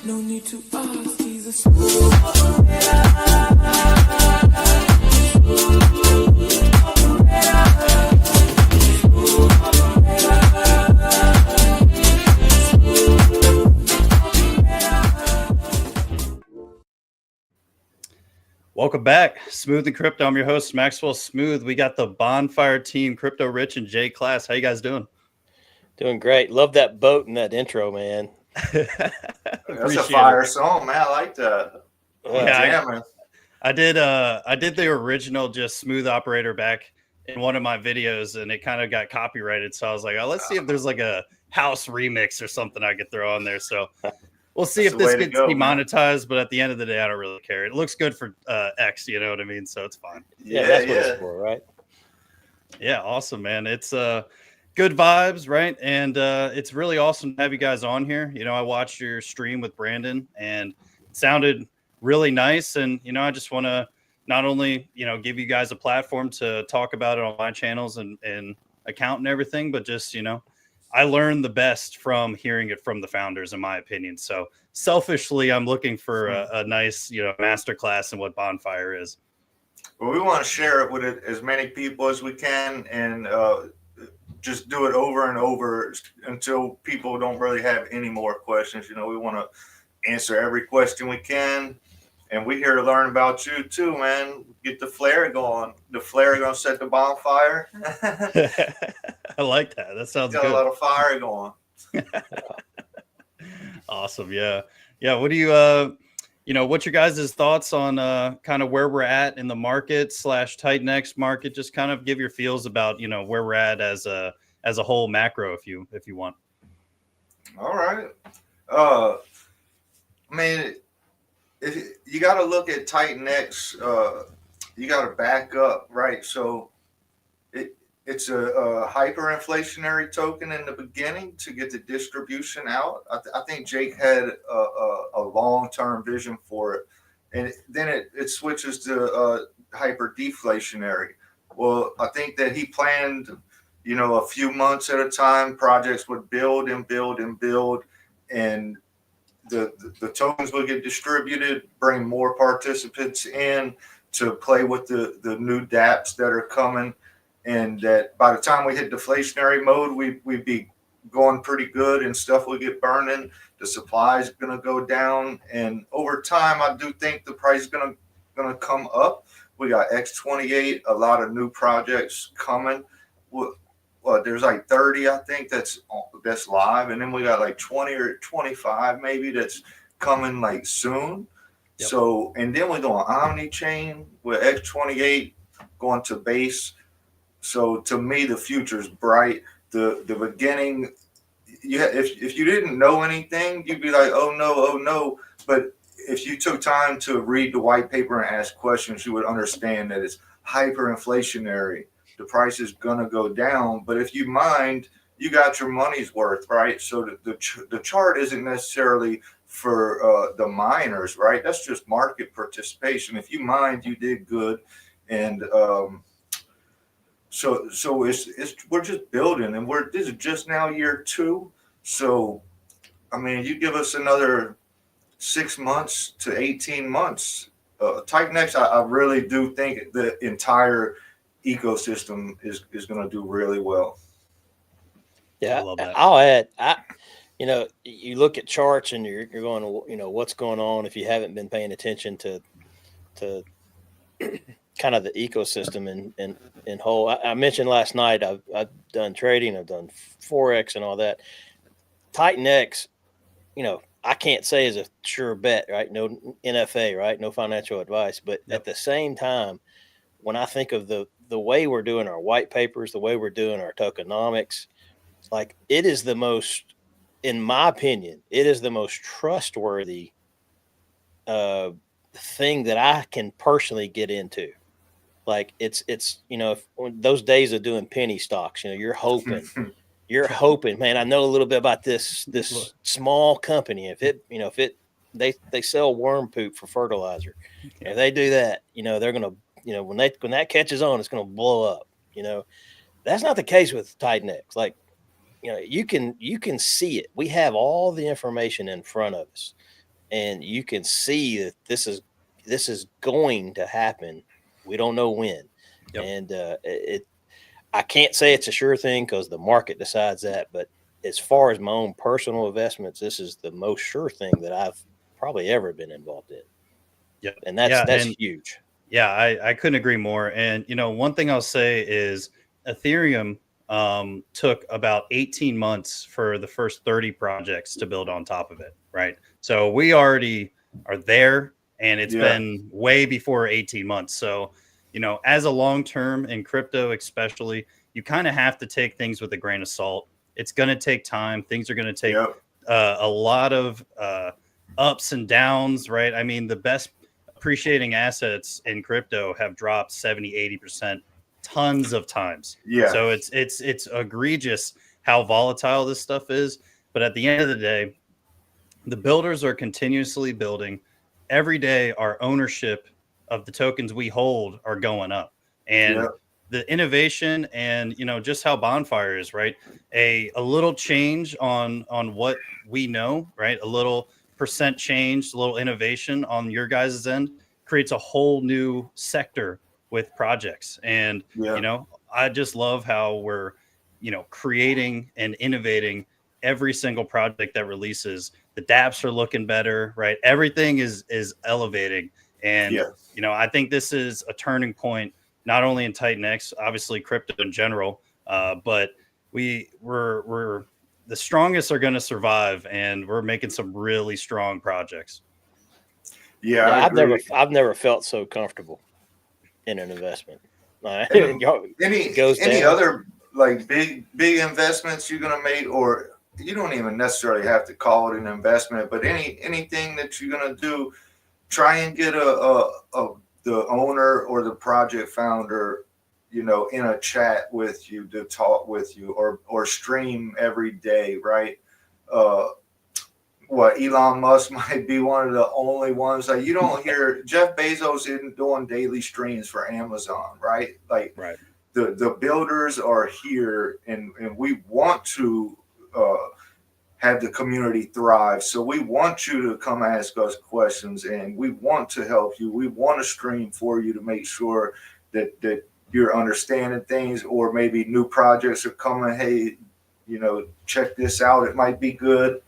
No need to ask, he's a smooth operator. Welcome back, Smooth and Crypto. I'm your host, Maxwell Smooth. We got the Bonfire team, Crypto Rich and Jay Class. How you guys doing? Doing great. Love that boat and that intro, man. That's a fire song, man. I like that. Yeah, I did the original just Smooth Operator back in one of my videos, and it kind of got copyrighted. So I was like, oh, let's see if there's like a house remix or something I could throw on there. So we'll see if this gets demonetized, but at the end of the day, I don't really care. It looks good for X, you know what I mean? So it's fine. Yeah, that's what it's for, right? Yeah, awesome, man. It's good vibes, right? And it's really awesome to have you guys on here. You know, I watched your stream with Brandon, and it sounded really nice. And, you know, I just want to not only, you know, give you guys a platform to talk about it on my channels and account and everything, but just, you know, I learned the best from hearing it from the founders, in my opinion. So selfishly, I'm looking for a nice, you know, masterclass in what Bonfire is. Well, we want to share it with as many people as we can, and just do it over and over until people don't really have any more questions. You know, we want to answer every question we can, and we're here to learn about you too, man. Get the flare going. The flare going to set the bonfire. I like that. That sounds good. Got a lot of fire going. Awesome. Yeah. Yeah. What do you, you know, what's your guys' thoughts on kind of where we're at in the market / TitanX market? Just kind of give your feels about, you know, where we're at as a whole macro, if you want. All right. I mean, if you got to look at TitanX, you got to back up, right? So it's a hyperinflationary token in the beginning to get the distribution out. I think Jake had a long-term vision for it, and then it switches to hyper deflationary. Well, I think that he planned, you know, a few months at a time. Projects would build and build and build, and the tokens would get distributed, bring more participants in to play with the new dApps that are coming. And that by the time we hit deflationary mode, we'd be going pretty good, and stuff will get burning. The supply is going to go down, and over time, I do think the price is going to come up. We got X28, a lot of new projects coming. Well, there's like 30, I think that's live, and then we got like 20 or 25 maybe that's coming like soon. Yep. So, and then we go on Omni Chain with X28 going to base. So to me, the future is bright. The beginning, if you didn't know anything, you'd be like, oh no. But if you took time to read the white paper and ask questions, you would understand that it's hyperinflationary. The price is gonna go down. But if you mind, you got your money's worth, right? So the chart isn't necessarily for the miners, right? That's just market participation. If you mind, you did good, and So it's we're just building, and this is just now year 2. So, I mean, you give us another 6 months to 18 months. TitanX, I really do think the entire ecosystem is going to do really well. Yeah, I love that. I'll add, you know, you look at charts and you're going, you know, what's going on if you haven't been paying attention to kind of the ecosystem in whole. I mentioned last night I've done trading, I've done Forex and all that. TitanX, you know, I can't say is a sure bet, right? No NFA, right? No financial advice. But at the same time, when I think of the way we're doing our white papers, the way we're doing our tokenomics, like it is the most, in my opinion, it is the most trustworthy thing that I can personally get into. Like it's you know, those days of doing penny stocks, you know, you're hoping, man, I know a little bit about this small company. If they sell worm poop for fertilizer, if they do that, you know, they're gonna, you know, when that catches on, it's gonna blow up. You know, that's not the case with TitanX. Like, you know, you can see it. We have all the information in front of us. and you can see that this is going to happen. We don't know when, and I can't say it's a sure thing because the market decides that. But as far as my own personal investments, this is the most sure thing that I've probably ever been involved in. Yep. And that's huge. Yeah, I couldn't agree more. And one thing I'll say is Ethereum took about 18 months for the first 30 projects to build on top of it, right? So we already are there, and it's been way before 18 months. So, as a long term in crypto, especially, you kind of have to take things with a grain of salt. It's going to take time. Things are going to take a lot of ups and downs, right? I mean, the best appreciating assets in crypto have dropped 70-80% tons of times. So it's egregious how volatile this stuff is. But at the end of the day, the builders are continuously building. Every day our ownership of the tokens we hold are going up, and the innovation and just how Bonfire is, right? A little change on what we know, right? A little percent change, a little innovation on your guys' end creates a whole new sector with projects. And I just love how we're creating and innovating every single project that releases. The dApps are looking better, right? Everything is elevating. And I think this is a turning point, not only in TitanX, obviously crypto in general, but we're the strongest are going to survive, and we're making some really strong projects. I've never felt so comfortable in an investment. Any other like big investments you're going to make, or you don't even necessarily have to call it an investment, but anything that you're going to do, try and get the owner or the project founder, in a chat with you to talk with you, or stream every day, right? Elon Musk might be one of the only ones that you don't hear. Jeff Bezos isn't doing daily streams for Amazon, right? Like the builders are here, and we want to have the community thrive. So we want you to come ask us questions, and we want to help you. We want to stream for you to make sure that you're understanding things, or maybe new projects are coming. Hey, check this out. It might be good.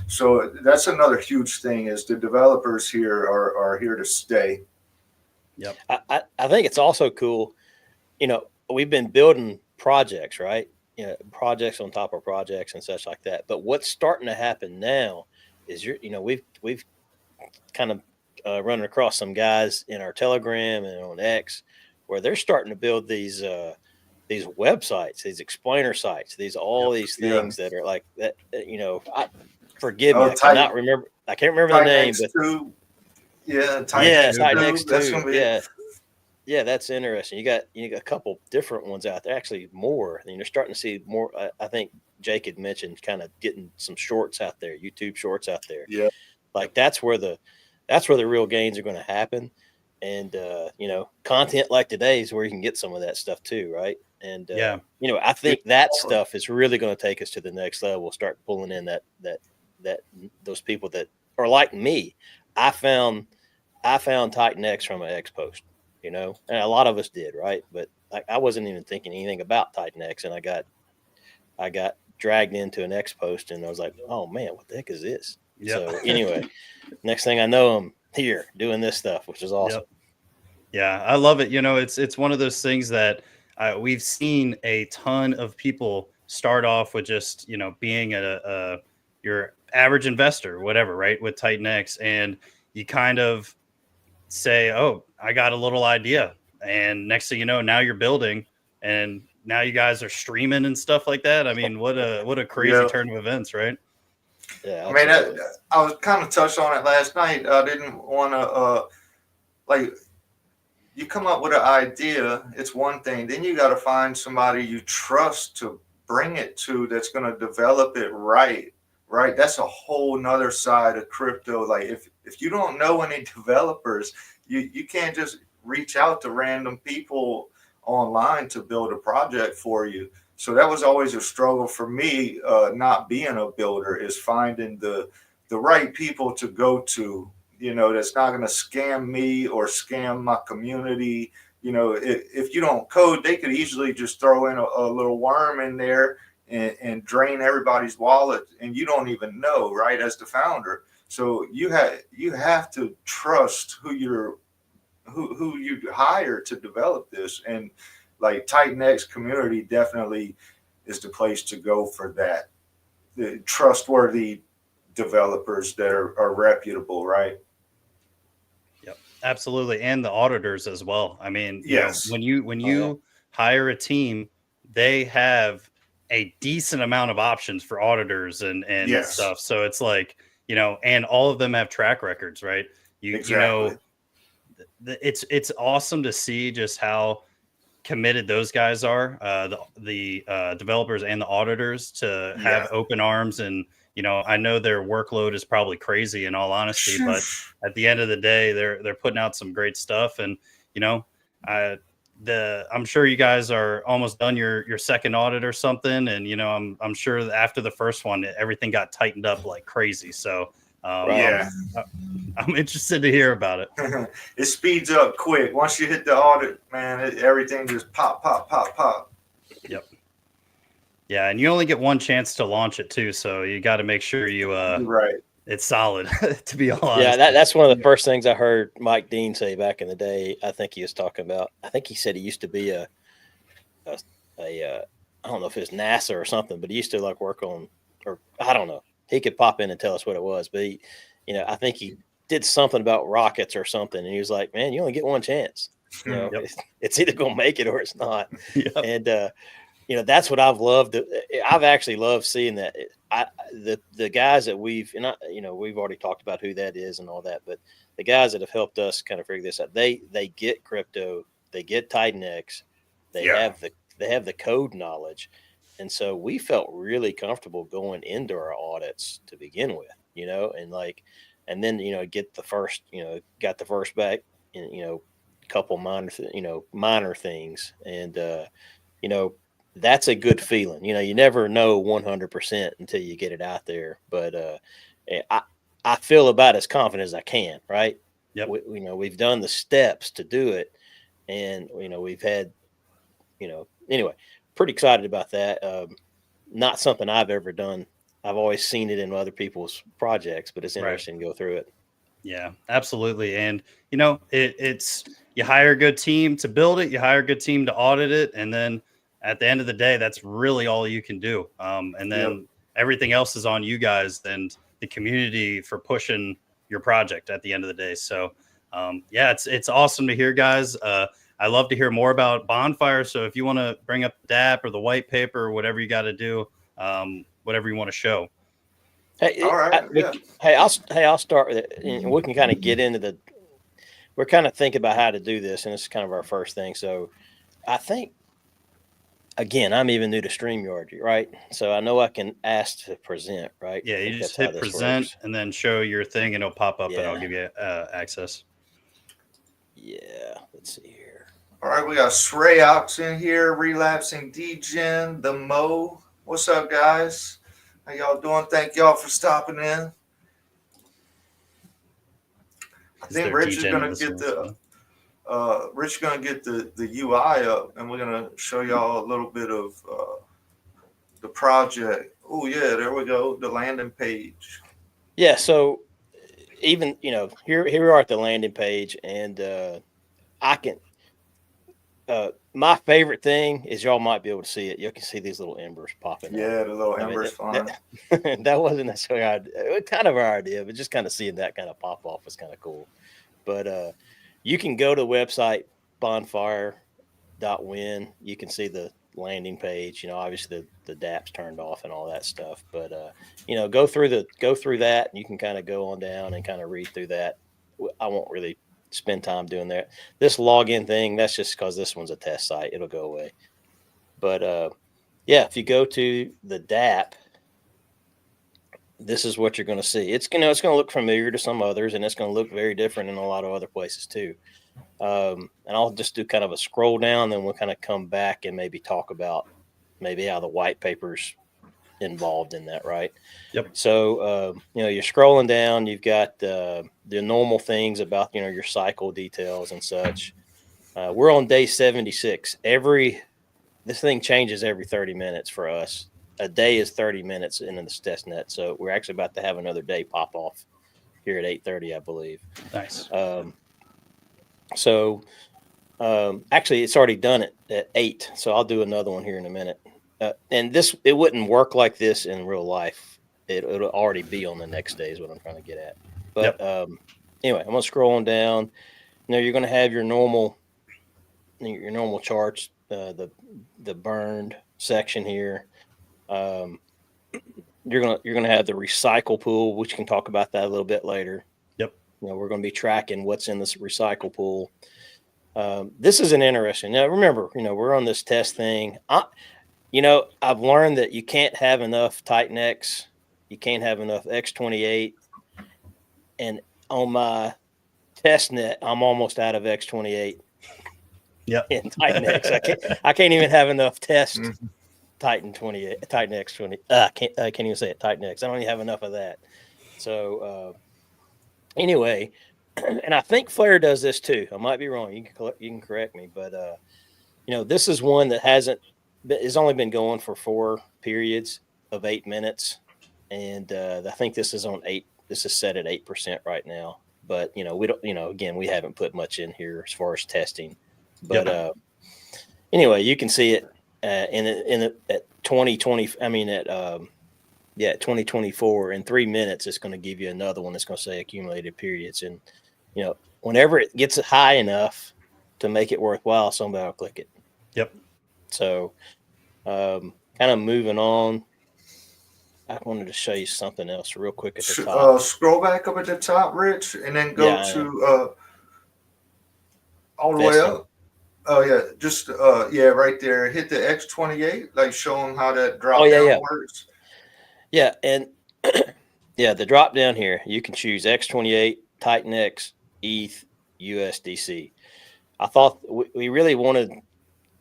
So that's another huge thing, is the developers here are here to stay. Yep. I think it's also cool. We've been building projects, right? Projects on top of projects and such like that. But what's starting to happen now is we've kind of running across some guys in our Telegram and on X where they're starting to build these websites, these explainer sites, these things that are like that. Forgive me, I can't remember the name, but TitanX 2. Yeah, that's interesting. You got a couple different ones out there, actually more. And you're starting to see more. I think Jake had mentioned kind of getting some shorts out there, YouTube shorts out there. Yeah, like that's where the real gains are going to happen. And content like today is where you can get some of that stuff too, right? And I think that stuff is really going to take us to the next level. Start pulling in that those people that are like me. I found TitanX from an X post. And a lot of us did, right? But I wasn't even thinking anything about TitanX, and I got dragged into an X post, and I was like, oh man, what the heck is this? Yep. So anyway, next thing I know, I'm here doing this stuff, which is awesome. Yep. Yeah, I love it. It's one of those things that we've seen a ton of people start off with just, being your average investor, whatever, right? With TitanX, and you kind of say, oh, I got a little idea. And next thing you know, now you're building, and now you guys are streaming and stuff like that. I mean, what a crazy turn of events, right? Yeah. I mean, I was kind of touched on it last night. I didn't want to, you come up with an idea, it's one thing. Then you got to find somebody you trust to bring it to that's going to develop it right? That's a whole nother side of crypto. Like if you don't know any developers, you can't just reach out to random people online to build a project for you. So that was always a struggle for me, not being a builder, is finding the the right people to go to, that's not going to scam me or scam my community. If you don't code, they could easily just throw in a little worm in there and drain everybody's wallet, and you don't even know, right, as the founder. So you have to trust who you hire to develop this, and like TitanX community definitely is the place to go for that. The trustworthy developers that are reputable, right? Yep, absolutely, and the auditors as well. I mean, Yes. when you hire a team, they have a decent amount of options for auditors and Yes. stuff. So it's like, and all of them have track records, right? Exactly. It's awesome to see just how committed those guys are, the developers and the auditors, to have open arms. And I know their workload is probably crazy, in all honesty, but at the end of the day, they're putting out some great stuff. And I'm sure you guys are almost done your second audit or something, and I'm sure that after the first one, everything got tightened up like crazy. So I'm interested to hear about it. It speeds up quick. Once you hit the audit, man, everything just pop, pop, pop, pop. Yep. Yeah, and you only get one chance to launch it too, so you got to make sure You're right. it's solid. To be honest, yeah, that's one of the first things I heard Mike Dean say back in the day. I think he was talking about. I think he said he used to be a I don't know if it's NASA or something, but he used to like work on, or I don't know. He could pop in and tell us what it was, but he, I think he did something about rockets or something, and he was like, "Man, you only get one chance. It's either gonna make it or it's not." Yep. And that's what I've loved. I've actually loved seeing that. The guys that we've already talked about who that is and all that, but the guys that have helped us kind of figure this out, they get crypto, they get TitanX, they have the code knowledge, and so we felt really comfortable going into our audits to begin with, and then get the first, got the first back, and couple minor things, and that's a good feeling. You never know 100% until you get it out there. But I feel about as confident as I can. Right? Yep. We've done the steps to do it, and we've had, anyway, pretty excited about that. Not something I've ever done. I've always seen it in other people's projects, but it's interesting to go through it. Yeah, absolutely. And it's you hire a good team to build it, you hire a good team to audit it, and then at the end of the day, that's really all you can do. And then everything else is on you guys and the community for pushing your project at the end of the day. So it's awesome to hear, guys. I love to hear more about Bonfire. So if you want to bring up the DApp or the white paper or whatever you got to do, whatever you want to show. Hey, all right. I'll start with it, and we can kind of get into we're kind of thinking about how to do this, and it's kind of our first thing. So I think, again, I'm even new to StreamYard, right? So I know I can ask to present, right? Yeah, you just hit present and then show your thing, and it'll pop up, and I'll give you access. Yeah, let's see here. All right, we got Srayox in here, Relapsing Degen, the Mo. What's up, guys? How y'all doing? Thank y'all for stopping in. I think Rich is gonna get the UI up, and we're gonna show y'all a little bit of the project. Oh yeah, there we go, the landing page. Yeah, so even here we are at the landing page, and I can. My favorite thing is y'all might be able to see it. You can see these little embers popping. Yeah, the little embers flying. That wasn't necessarily it was kind of our idea, but just kind of seeing that kind of pop off was kind of cool. But you can go to the website bonfire.win. You can see the landing page. Obviously the DApp's turned off and all that stuff. But go through that, and you can kind of go on down and kind of read through that. I won't really spend time doing that. This login thing, that's just because this one's a test site. It'll go away. But if you go to the DApp, this is what you're going to see. It's going to look familiar to some others, and it's going to look very different in a lot of other places too. And I'll just do kind of a scroll down, then we'll kind of come back and maybe talk about maybe how the white papers involved in that, right? Yep. So, you're scrolling down, you've got the normal things about, your cycle details and such. We're on day 76. This thing changes every 30 minutes for us. A day is 30 minutes into this test net. So we're actually about to have another day pop off here at 8:30, I believe. Nice. Actually, it's already done it at 8. So I'll do another one here in a minute. And it wouldn't work like this in real life. It'll already be on the next day is what I'm trying to get at. But anyway, I'm going to scroll on down. You're going to have your normal charts, the burned section here. You're gonna have the recycle pool, which can talk about that a little bit later. Yep. We're going to be tracking what's in this recycle pool. This is an interesting. Now, remember, we're on this test thing. I've learned that you can't have enough TitanX. You can't have enough X28. And on my test net, I'm almost out of X28. Yep. In TitanX. I can't even have enough test Titan X20. I can't even say it. TitanX. I don't even have enough of that. So anyway, and I think Flare does this too. I might be wrong. You can correct me, but this is one that has only been going for 4 periods of 8 minutes, and I think this is on 8. This is set at 8% right now. But we don't. Again, we haven't put much in here as far as testing. But anyway, you can see it at 2020. I mean, at 2024 in 3 minutes, it's going to give you another one that's going to say accumulated periods. And whenever it gets high enough to make it worthwhile, somebody will click it. Yep. So, kind of moving on. I wanted to show you something else real quick at the top. Scroll back up at the top, Rich, and then go to all the way up. Oh yeah, just right there. Hit the X28, like show them how that drop down works. Yeah, and the drop down here, you can choose X28, TitanX, ETH, USDC. I thought we really wanted to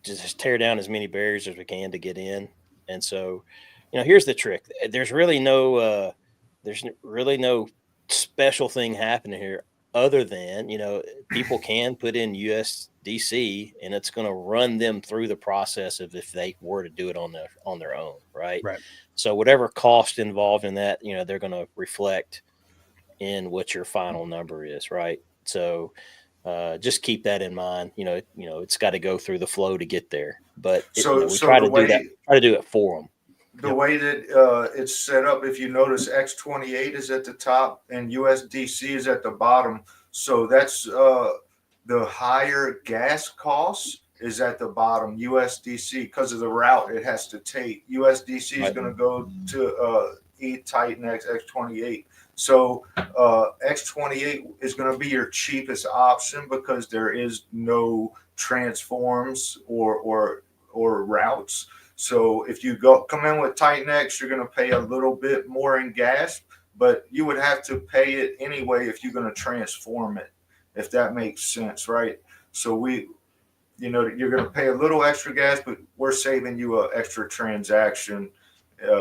just tear down as many barriers as we can to get in, and so here's the trick. There's really no special thing happening here other than people can put in USDC and it's going to run them through the process of if they were to do it on their own, right? So whatever cost involved in that, they're going to reflect in what your final number is, right? So just keep that in mind. It's got to go through the flow to get there, but we try to do that. Try to do it for them. The way that it's set up, if you notice, X28 is at the top and USDC is at the bottom. So that's the higher gas cost is at the bottom. USDC, because of the route it has to take. USDC is going to go to ETH, TitanX, X28. So X28 is going to be your cheapest option because there is no transforms or routes. So if you come in with TitanX, you're going to pay a little bit more in gas, but you would have to pay it anyway if you're going to transform it, if that makes sense, right? So you're going to pay a little extra gas, but we're saving you an extra transaction.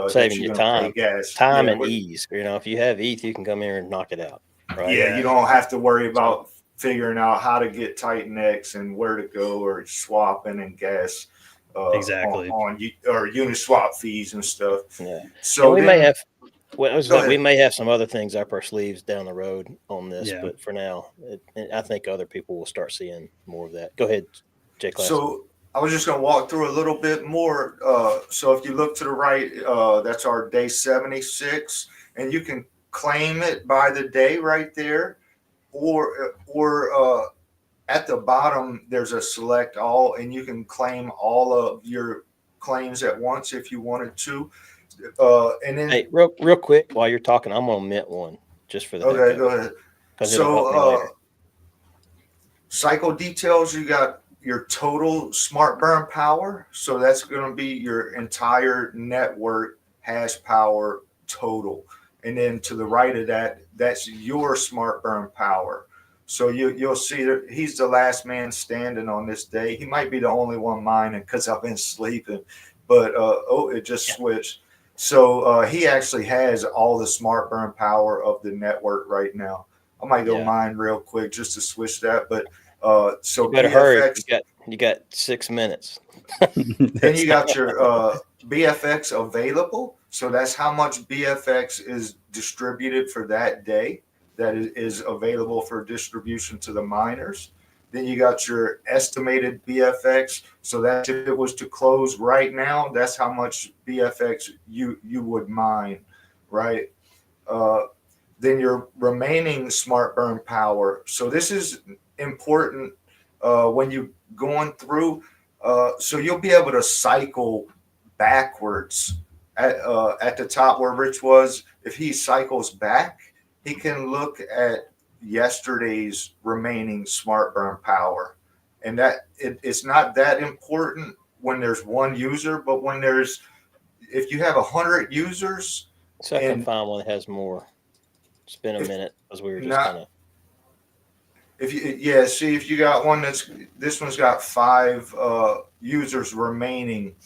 Saving you time, and with ease. If you have ETH, you can come here and knock it out. Right? Yeah, you don't have to worry about figuring out how to get TitanX and where to go or swapping and gas. Exactly. on Uniswap fees and stuff. Yeah. So we may have some other things up our sleeves down the road on this, but for now, I think other people will start seeing more of that. Go ahead, Jay Class. So I was just going to walk through a little bit more. So if you look to the right, that's our day 76, and you can claim it by the day right there, or at the bottom, there's a select all, and you can claim all of your claims at once if you wanted to. And then, hey, real quick, while you're talking, I'm gonna mint one just for the okay, go ahead. So, cycle details, you got your total smart burn power. So that's going to be your entire network hash power total, and then to the right of that, that's your smart burn power. So you'll see that he's the last man standing on this day. He might be the only one mining because I've been sleeping. But it just switched. So he actually has all the smart burn power of the network right now. I might go Yeah. mine real quick just to switch that, but so You better hurry. BFX. You got 6 minutes. Then you got your BFX available. So that's how much BFX is distributed for that day that is available for distribution to the miners. Then you got your estimated BFX. So that if it was to close right now, that's how much BFX you would mine, right? Uh, then your remaining smart burn power. So this is important when you going through. So you'll be able to cycle backwards at the top where Rich was. If he cycles back, he can look at yesterday's remaining smart burn power, and it's not that important when there's one user, but when there's if you have 100 users So I can and find one that has more. It's been a if minute because we were just not kind of. if you see if you got one this one's got 5 users remaining.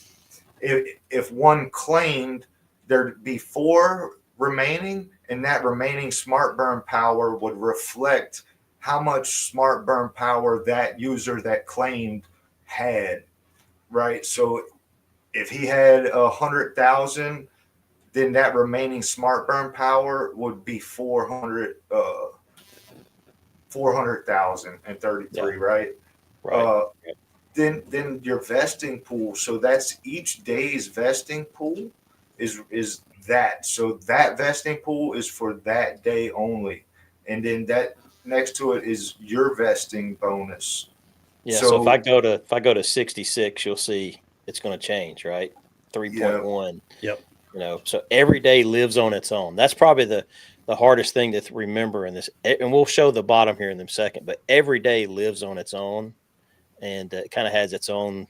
If one claimed, there'd be 4 remaining, and that remaining smart burn power would reflect how much smart burn power that user that claimed had, right? So if he had 100,000, then that remaining smart burn power would be 400,033, Yeah. right? Right. Uh, then your vesting pool. So that's each day's vesting pool is that. So that vesting pool is for that day only, and then that next to it is your vesting bonus. Yeah. So So if I go to 66, you'll see it's going to change, right? yeah, 3.1. Yep. So every day lives on its own. That's probably the hardest thing to remember in this. And we'll show the bottom here in a second, but every day lives on its own, and it kind of has its own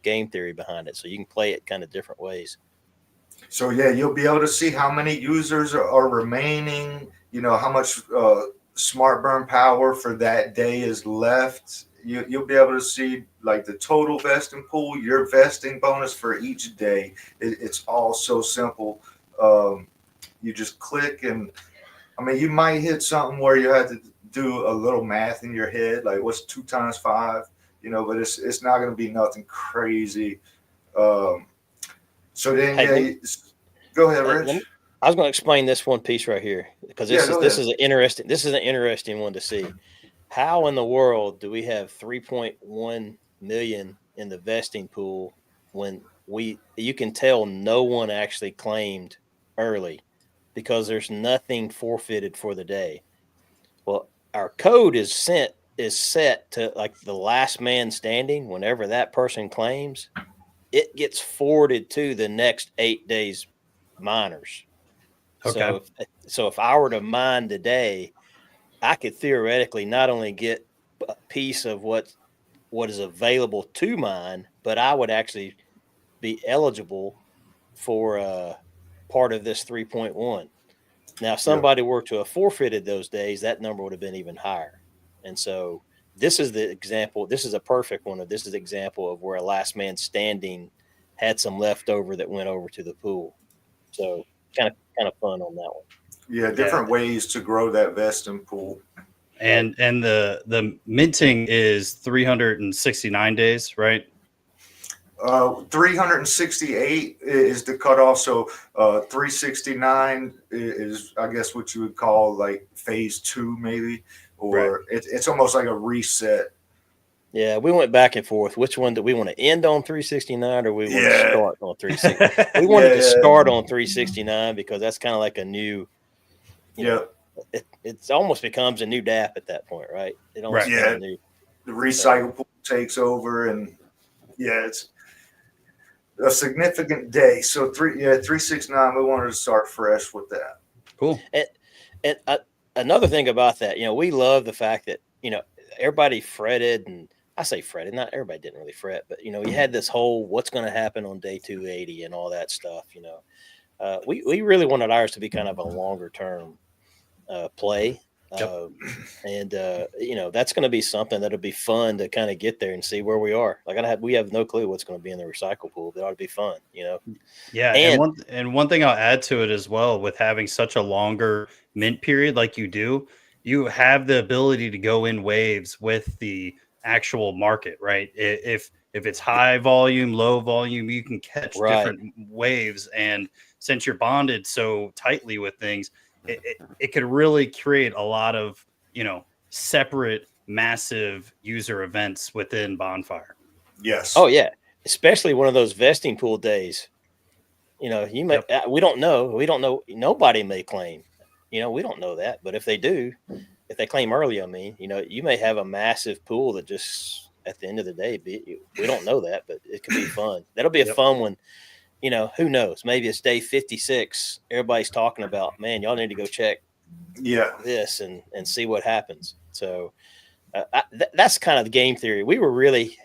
game theory behind it. So you can play it kind of different ways. so yeah, you'll be able to see how many users are remaining. You know how much smart burn power for that day is left. You'll be able to see like the total vesting pool, your vesting bonus for each day. It's all so simple. You just click, and I mean, you might hit something where you have to do a little math in your head, like what's 2 times 5, but it's not going to be nothing crazy. Um, so then, Hey, go ahead, let me, Rich. I was going to explain this one piece right here because Yeah, this is go this ahead. is an interesting one to see. How in the world do we have 3.1 million in the vesting pool when you can tell no one actually claimed early because there's nothing forfeited for the day. Well, our code is set to like the last man standing. Whenever that person claims, it gets forwarded to the next 8 days miners. Okay. So if I were to mine today, I could theoretically not only get a piece of what is available to mine, but I would actually be eligible for part of this 3.1. Now, if Yeah. somebody were to have forfeited those days, that number would have been even higher. And so this is the example. This is a perfect one of this is an example of where a last man standing had some leftover that went over to the pool. So kind of fun on that one. Yeah, Yeah. different ways to grow that vesting pool. And the minting is 369 days, right? 368 is the cutoff. So 369 is, I guess, what you would call like phase 2, maybe, Right. or it's almost like a reset. Yeah, we went back and forth. Which one do we want to end on 369 or we want to Yeah, start on 360? We yeah, wanted to yeah, start on 369 because that's kind of like a new, you yeah, know, it almost becomes a new DApp at that point, right? It almost Right. becomes yeah. a new. The So recycle pool takes over, and yeah, it's a significant day. So 369. We wanted to start fresh with that. Cool. and another thing about that, we love the fact that everybody fretted, and I say fretted, not everybody didn't really fret, but you had this whole what's going to happen on day 280 and all that stuff. We really wanted ours to be kind of a longer term play. Yep. And that's going to be something that'll be fun to kind of get there and see where we are. Like we have no clue what's going to be in the recycle pool, but it ought to be fun, Yeah, And and one thing I'll add to it as well, with having such a longer mint period like you do, you have the ability to go in waves with the actual market, right? If it's high volume, low volume, you can catch right, different waves. And since you're bonded so tightly with things, it could really create a lot of, separate massive user events within Bonfire. Yes. oh yeah, especially one of those vesting pool days. You may Yep. we don't know. Nobody may claim. We don't know that, but if they do, if they claim early, I mean, you may have a massive pool that just at the end of the day, we don't know that, but it could be fun. That'll be a Yep. fun one. Who knows? Maybe it's day 56. Everybody's talking about, man, y'all need to go check Yeah. this and see what happens. So that's kind of the game theory. We were really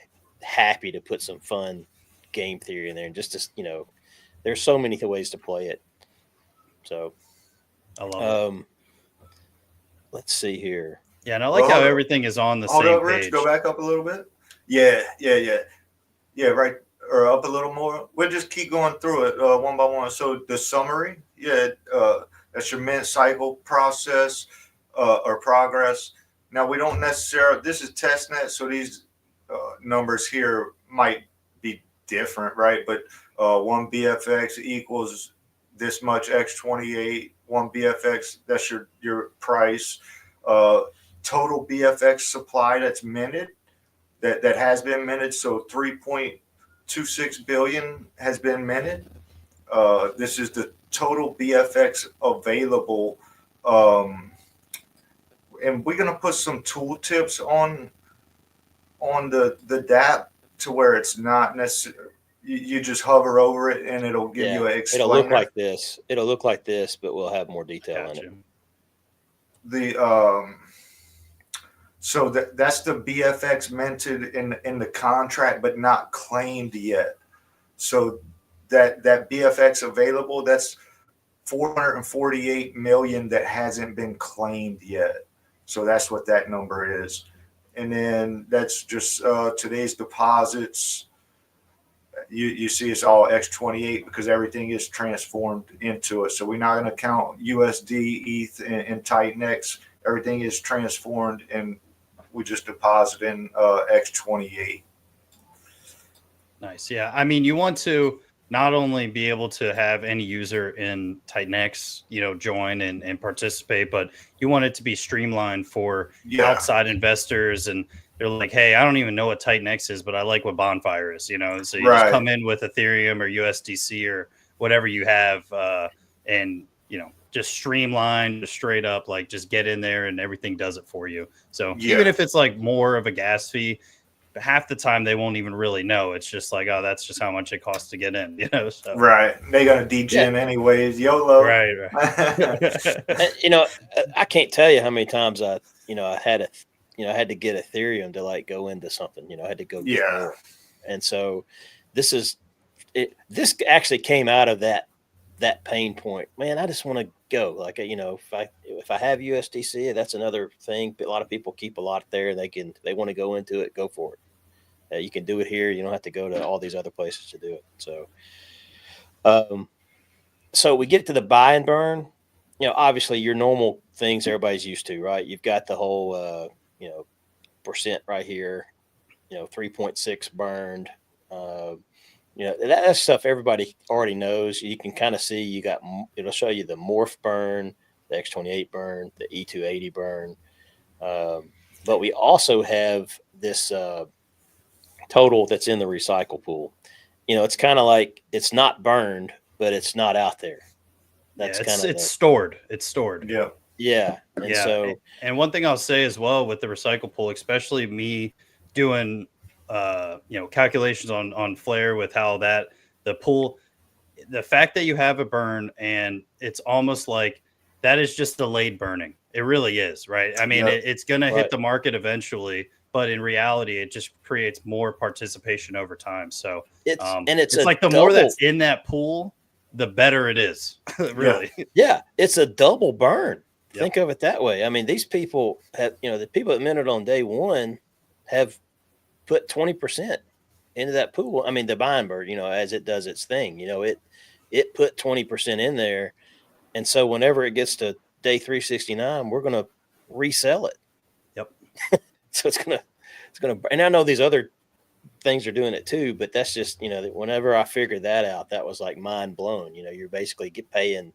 happy to put some fun game theory in there, and just to, there's so many ways to play it. So, I love it. let's see here. Yeah, and I like how everything is on the Hold same up, Rich. page. Go back up a little bit. Yeah. Right, or up a little more. We'll just keep going through it one by one. So the summary, that's your mint cycle process or progress. Now we don't necessarily. This is testnet, so these numbers here might be different, right? But 1 BFX equals this much X28. 1 BFX, that's your price. Total BFX supply that's minted, that has been minted. So 3.26 billion has been minted. This is the total BFX available. And we're gonna put some tooltips on the DAP to where it's not necessarily. You just hover over it and it'll give you an explainer. It'll look like this. It'll look like this, but we'll have more detail in it. So that's the BFX minted in the contract, but not claimed yet. So that BFX available, that's 448 million that hasn't been claimed yet. So that's what that number is. And then that's just today's deposits. You see it's all X28 because everything is transformed into it. So we're not going to count USD, ETH, and TitanX. Everything is transformed, and we just deposit in X28. Nice. Yeah. I mean, you want to not only be able to have any user in TitanX, join and participate, but you want it to be streamlined for outside investors. And they're like, hey, I don't even know what TitanX is, but I like what Bonfire is, So you just come in with Ethereum or USDC or whatever you have, and, just streamline, just straight up, like just get in there and everything does it for you. So even if it's like more of a gas fee, half the time they won't even really know. It's just like, oh, that's just how much it costs to get in, So. Right. They're gonna degen anyways. YOLO. Right. I can't tell you how many times I had to get Ethereum to like go into something. I had to go get more. And so this actually came out of that pain point. Man, I just want to go. Like, if I have USDC, that's another thing. But a lot of people keep a lot there. They want to go into it, go for it. You can do it here. You don't have to go to all these other places to do it. So, so we get to the buy and burn. Obviously your normal things everybody's used to, right? You've got the whole, percent right here, 3.6 burned. That's stuff everybody already knows. You can kind of see it'll show you the morph burn, the X28 burn, the E280 burn. But we also have this total that's in the recycle pool. It's kind of like it's not burned, but it's not out there. That's it's stored. It's stored. Yeah. Yeah. And so, and one thing I'll say as well with the recycle pool, especially me doing calculations on Flare with how the pool, the fact that you have a burn and it's almost like that is just delayed burning. It really is, right? I mean, it's going to hit the market eventually, but in reality, it just creates more participation over time. So it's like the more that's in that pool, the better it is. Really. Yeah. It's a double burn. think of it that way. I mean, these people have, the people that minted on day one have put 20% into that pool. I mean, the buying bird, as it does its thing, it put 20% in there. And so whenever it gets to day 369, we're going to resell it. Yep. So it's going to, and I know these other things are doing it too, but that's just, whenever I figured that out, that was like mind blown. You're basically paying,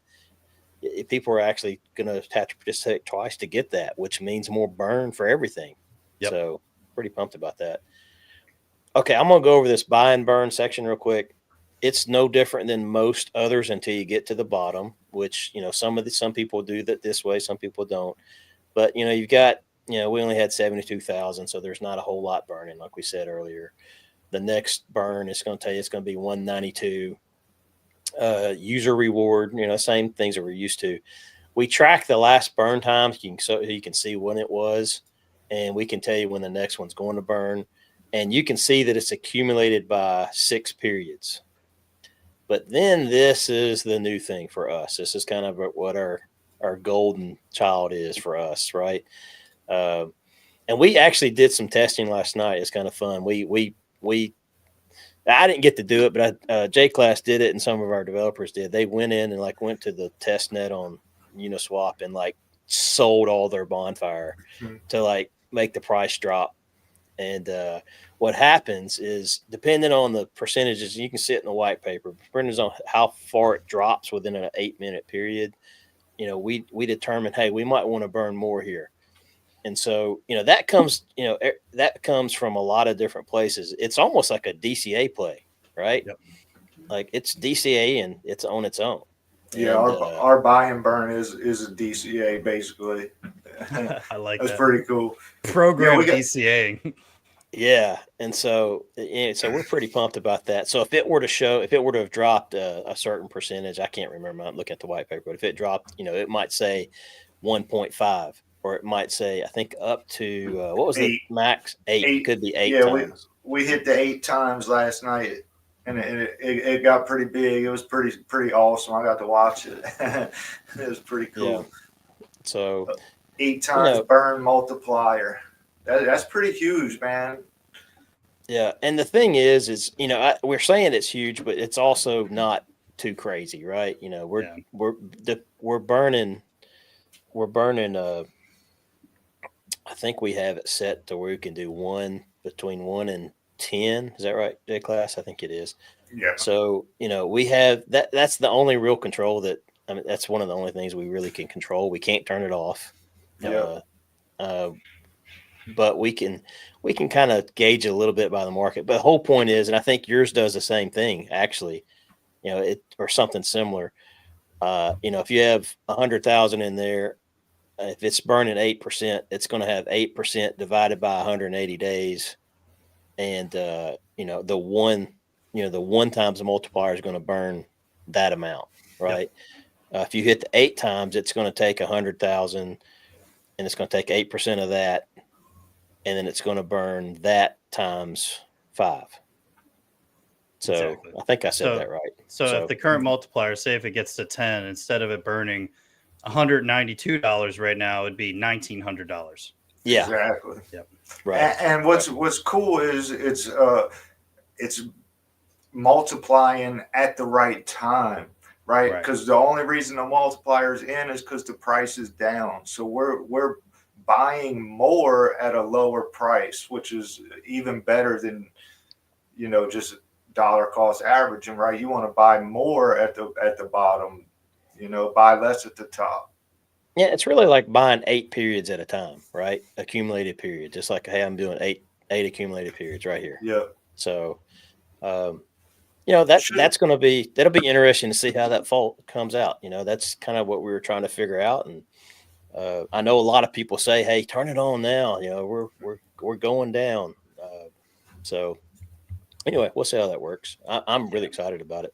people are actually going to have to participate twice to get that, which means more burn for everything. Yep. So pretty pumped about that. Okay, I'm going to go over this buy and burn section real quick. It's no different than most others until you get to the bottom, which, some people do that this way, some people don't. But, you've got, we only had 72,000, so there's not a whole lot burning, like we said earlier. The next burn is going to tell you it's going to be 192. User reward, same things that we're used to. We track the last burn times, so you can see when it was, and we can tell you when the next one's going to burn. And you can see that it's accumulated by 6 periods. But then this is the new thing for us. This is kind of what our golden child is for us, right? And we actually did some testing last night. It's kind of fun. I didn't get to do it, but J-Class did it, and some of our developers did. They went in and went to the test net on Uniswap and sold all their Bonfire to make the price drop. And what happens is, depending on the percentages, you can see it in the white paper, depending on how far it drops within an 8-minute period, we determine, hey, we might want to burn more here. And so, that comes from a lot of different places. It's almost like a DCA play, right? Yep. Like it's DCA and it's on its own. Yeah, and, our buy and burn is a DCA basically. I like That's that. pretty cool. Program Yeah, DCA. Yeah, and so we're pretty pumped about that. So if it were to have dropped a certain percentage, I can't remember. I'm looking at the white paper, but if it dropped, it might say 1.5, or it might say, I think up to what was 8. the max? 8. It could be 8 Yeah, times. we hit the 8 times last night, and it got pretty big. It was pretty awesome. I got to watch it. It was pretty cool. Yeah. So 8 times burn multiplier. That's pretty huge, man. Yeah, and the thing is we're saying it's huge, but it's also not too crazy, right? We're burning. I think we have it set to where we can do between 1 and 10. Is that right, J-Class? I think it is. Yeah. So we have that. That's the only real control that's one of the only things we really can control. We can't turn it off. Yeah. But we can kind of gauge a little bit by the market. But the whole point is, and I think yours does the same thing, actually, or something similar. If you have 100,000 in there, if it's burning 8%, it's going to have 8% divided by 180 days. And, the one times the multiplier is going to burn that amount, right? Yep. If you hit the 8 times, it's going to take 100,000 and it's going to take 8% of that. And then it's going to burn that times 5. So exactly. I think I said that right. So if the current multiplier, say if it gets to 10, instead of it burning $192 right now, it'd be $1,900. Yeah, exactly. Yep. Right. And what's cool is it's multiplying at the right time, right? Because the only reason the multiplier is in is because the price is down. So we're buying more at a lower price, which is even better than just dollar cost averaging, right? You want to buy more at the bottom, buy less at the top. Yeah, it's really like buying 8 periods at a time, right? Accumulated period, just like, hey, I'm doing eight accumulated periods right here. Yeah. So, that'll be interesting to see how that fault comes out. That's kind of what we were trying to figure out. And I know a lot of people say, hey, turn it on now. We're going down. So anyway, we'll see how that works. I'm really excited about it.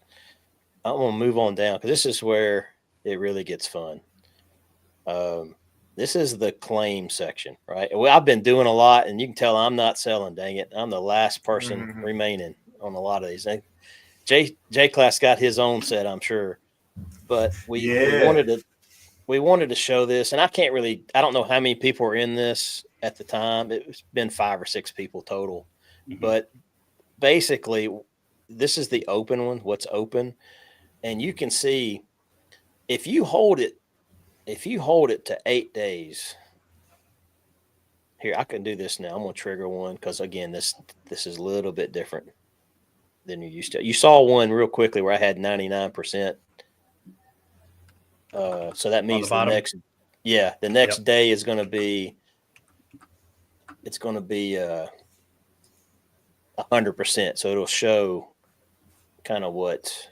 I'm going to move on down because this is where it really gets fun. This is the claim section, right? Well, I've been doing a lot, and you can tell I'm not selling, dang it. I'm the last person remaining on a lot of these. J-Class got his own set, I'm sure. But we wanted we wanted to show this, and I don't know how many people were in this at the time. It's been 5 or 6 people total, but basically this is the open one, what's open. And you can see if you hold it to 8 days. Here, I can do this now. I'm going to trigger one because, again, this is a little bit different than you used to. You saw one real quickly where I had 99%. So that means the next day is going to be, it's going to be 100%. So it'll show kind of what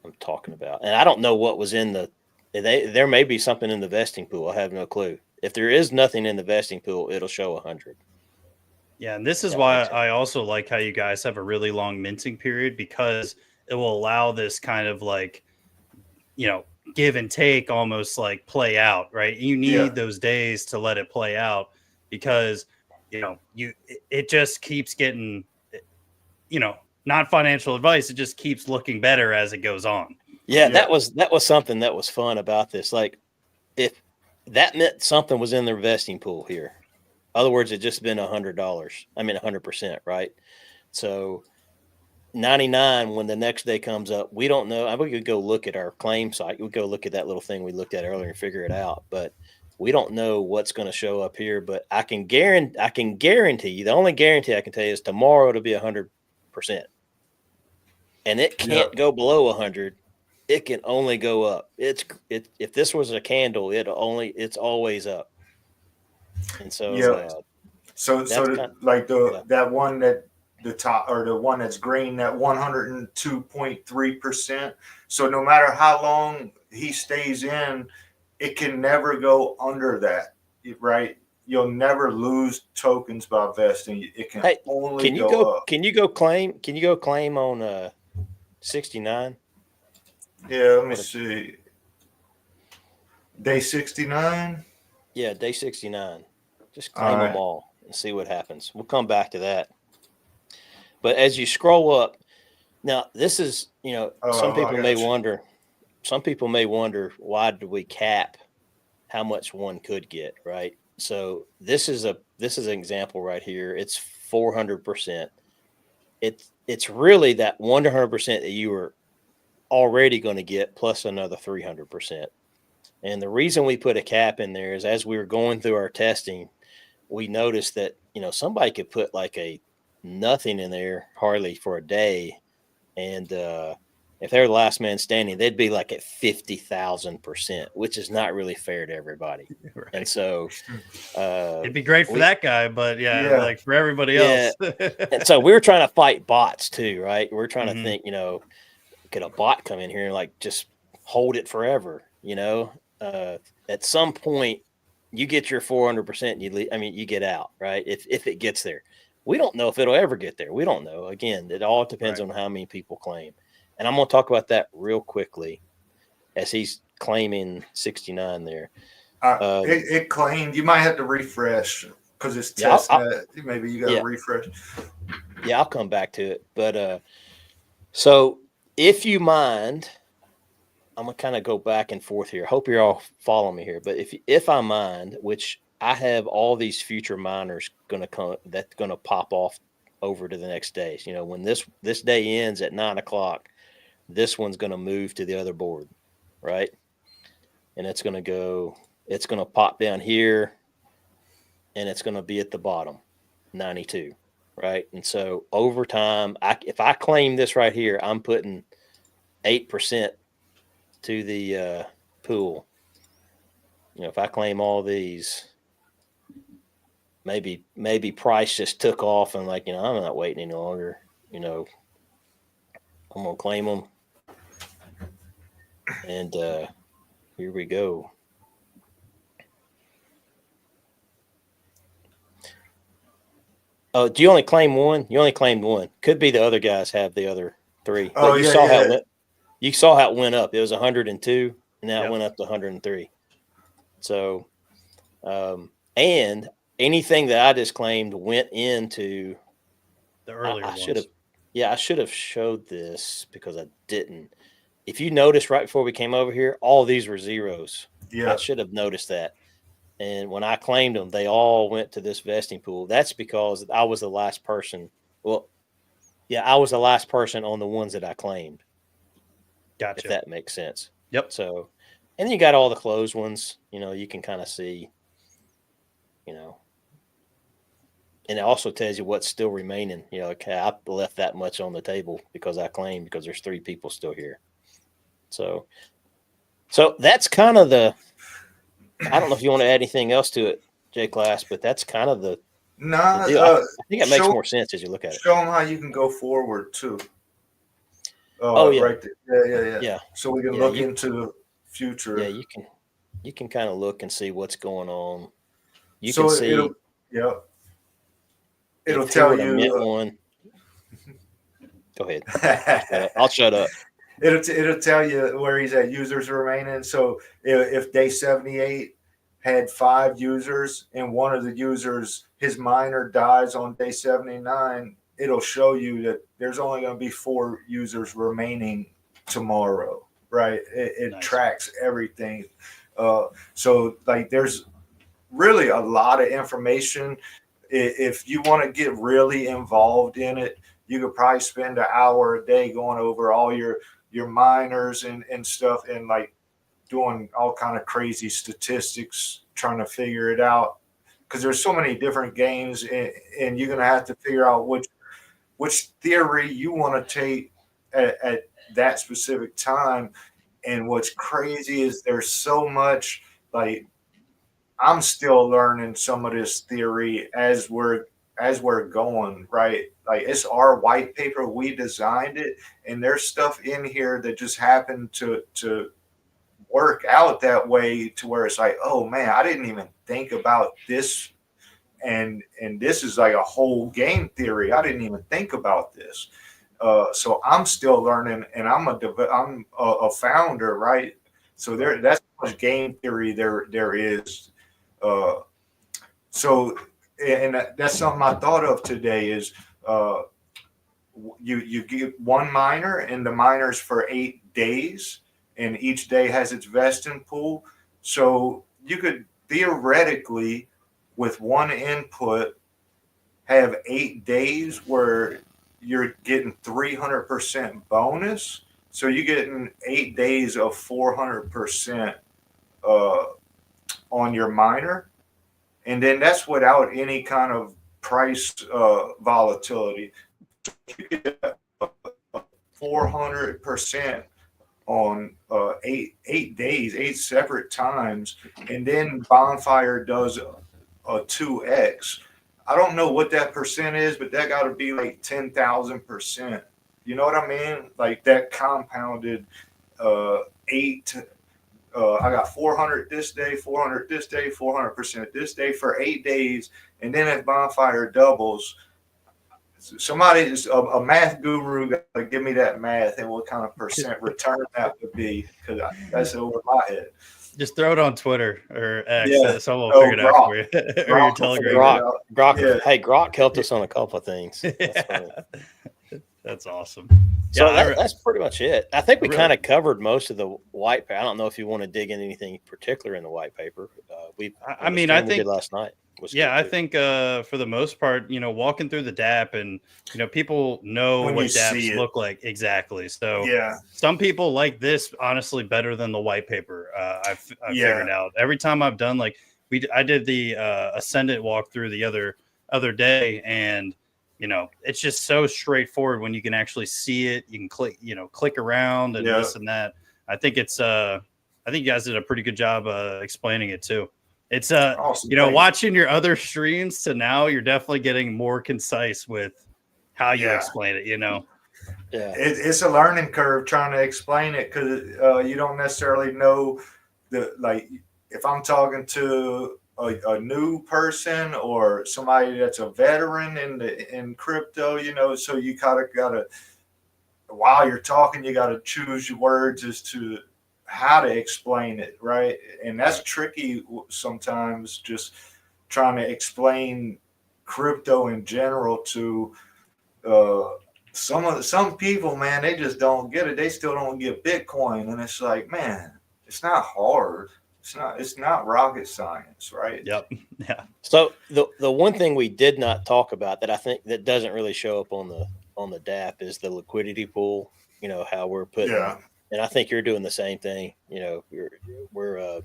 I'm talking about. And I don't know what was in there may be something in the vesting pool. I have no clue. If there is nothing in the vesting pool, it'll show 100. Yeah, and this is why I also like how you guys have a really long minting period, because it will allow this kind of like, give and take, almost like play out, right? You need those days to let it play out, because it just keeps getting, not financial advice. It just keeps looking better as it goes on. Yeah, that was something that was fun about this. Like, if that meant something was in their vesting pool here. In other words, it just been $100. I mean, 100%, right? So 99, when the next day comes up, we don't know. We could go look at our claim site. We go look at that little thing we looked at earlier and figure it out. But we don't know what's going to show up here. But I can guarantee you, the only guarantee I can tell you is tomorrow it'll be 100%. And it can't go below 100. It can only go up. If this was a candle, it's always up. And so that one that the top, or the one that's green, that 102.3%. So no matter how long he stays in, it can never go under that, right? You'll never lose tokens by vesting. It can only go up. Can you go claim on 69? Yeah, let me see. Day 69? Yeah, day 69. Just claim them all and see what happens. We'll come back to that. But as you scroll up, now this is, some people may wonder, why do we cap how much one could get, right? So this is an example right here. It's 400%. It's really that 100% that you were already going to get plus another 300%. And the reason we put a cap in there is, as we were going through our testing, we noticed that, somebody could put like a nothing in there hardly for a day. And if they're the last man standing, they'd be like at 50,000%, which is not really fair to everybody. Right. And so it'd be great for that guy, but like for everybody else. And so we were trying to fight bots too, right? We're trying to think, could a bot come in here and like just hold it forever? At some point you get your 400%, you get out, right? If it gets there. We don't know if it'll ever get there. We don't know. Again, it all depends on how many people claim. And I'm going to talk about that real quickly as he's claiming 69 there. It claimed. You might have to refresh because it's testing. Maybe you got to refresh. Yeah, I'll come back to it. But so if you mind, I'm going to kind of go back and forth here. Hope you're all following me here. But if I mind, which I have all these future miners that's going to pop off over to the next day. When this day ends at 9:00, this one's going to move to the other board, right? And it's going to pop down here, and it's going to be at the bottom, 92, right? And so over time, if I claim this right here, I'm putting 8% to the pool. If I claim all these, maybe price just took off and I'm not waiting any longer. I'm gonna claim them, and here we go. Oh, do you only claim one? You only claimed one. Could be the other guys have the other 3. Oh, but you saw how it went up. It was 102, and now it went up to 103. So, and anything that I just claimed went into the earlier ones. I should have showed this because I didn't. if you noticed right before we came over here, all these were zeros. Yeah. I should have noticed that. And when I claimed them, they all went to this vesting pool. That's because I was the last person. Well, yeah, I was the last person on the ones that I claimed. Gotcha. If that makes sense. Yep. So, and then you got all the closed ones. You know, you can kind of see. You know, and it also tells you what's still remaining. You know, okay, I left that much on the table because I claimed because there's 3 people still here. So that's kind of the. I don't know if you want to add anything else to it, J Class, but that's kind of the Nah, deal. I think it makes more sense as you look at it. Show them how you can go forward too. Oh yeah, right there. Yeah. Yeah. So we can Yeah, look into the future. Yeah, you can kind of look and see what's going on. You So can see. It'll if tell who would've meant you. one. Go ahead. I'll shut up. It'll tell you where he's at users remaining. So if day 78 had 5 users and one of the users, his miner dies on day 79, it'll show you that there's only going to be 4 users remaining tomorrow, right? It Nice. tracks everything. So like there's really a lot of information. If you want to get really involved in it, you could probably spend an hour a day going over all your miners and stuff, and like doing all kind of crazy statistics, trying to figure it out, because there's so many different games, and you're going to have to figure out which theory you want to take at that specific time. And what's crazy is there's so much, like, I'm still learning some of this theory as we're going, right? Like, it's our white paper, we designed it, and there's stuff in here that just happened to work out that way, to where it's like, oh man, I didn't even think about this, and this is like a whole game theory. I didn't even think about this. So I'm still learning, and I'm a founder, right? So that's how much game theory there is. So, and that's something I thought of today is you get one miner, and the miners for 8 days, and each day has its vesting pool. So you could theoretically, with one input, have 8 days where you're getting 300% bonus. So you're getting 8 days of 400% on your miner. And then that's without any kind of price volatility. You get 400% on 8 days, 8 separate times, and then Bonfire does a 2x. I don't know what that percent is, but that got to be like 10,000%. You know what I mean? Like that compounded 8. I got 400 this day, 400 this day, 400% this day for 8 days, and then if Bonfire doubles, somebody is a math guru got to give me that math and what kind of percent return that would be, because that's over my head. Just throw it on Twitter or X. Yeah. Someone will figure it out for you. Or your Grok. Telegram. Grok. Yeah. Hey, Grok helped us on a couple of things. That's funny. That's awesome. So Yeah, that's pretty much it. I think we Really? kind of covered most of the white paper. I don't know if you want to dig in anything particular in the white paper. I mean, I we think did last night. Yeah, I think for the most part, walking through the DAP, and people know When what you see DAPs it. look like exactly. So Yeah. some people like this honestly better than the white paper. I've figured out every time I've done, like I did the Ascendant walkthrough the other day, and it's just so straightforward when you can actually see it. You can click around and this and that. I think I think you guys did a pretty good job explaining it too. It's Awesome. Watching your other streams to now, you're definitely getting more concise with how you explain it. Yeah, it's a learning curve trying to explain it, because you don't necessarily know if I'm talking to a new person or somebody that's a veteran in crypto, so you gotta while you're talking, you gotta choose your words as to how to explain it, right? And that's tricky sometimes, just trying to explain crypto in general to some people, man, they just don't get it. They still don't get Bitcoin, and it's like, man, it's not hard. It's not rocket science, right? Yep. Yeah. So the one thing we did not talk about that I think that doesn't really show up on the DAP is the liquidity pool. You know how we're putting, and I think you're doing the same thing. You know, we're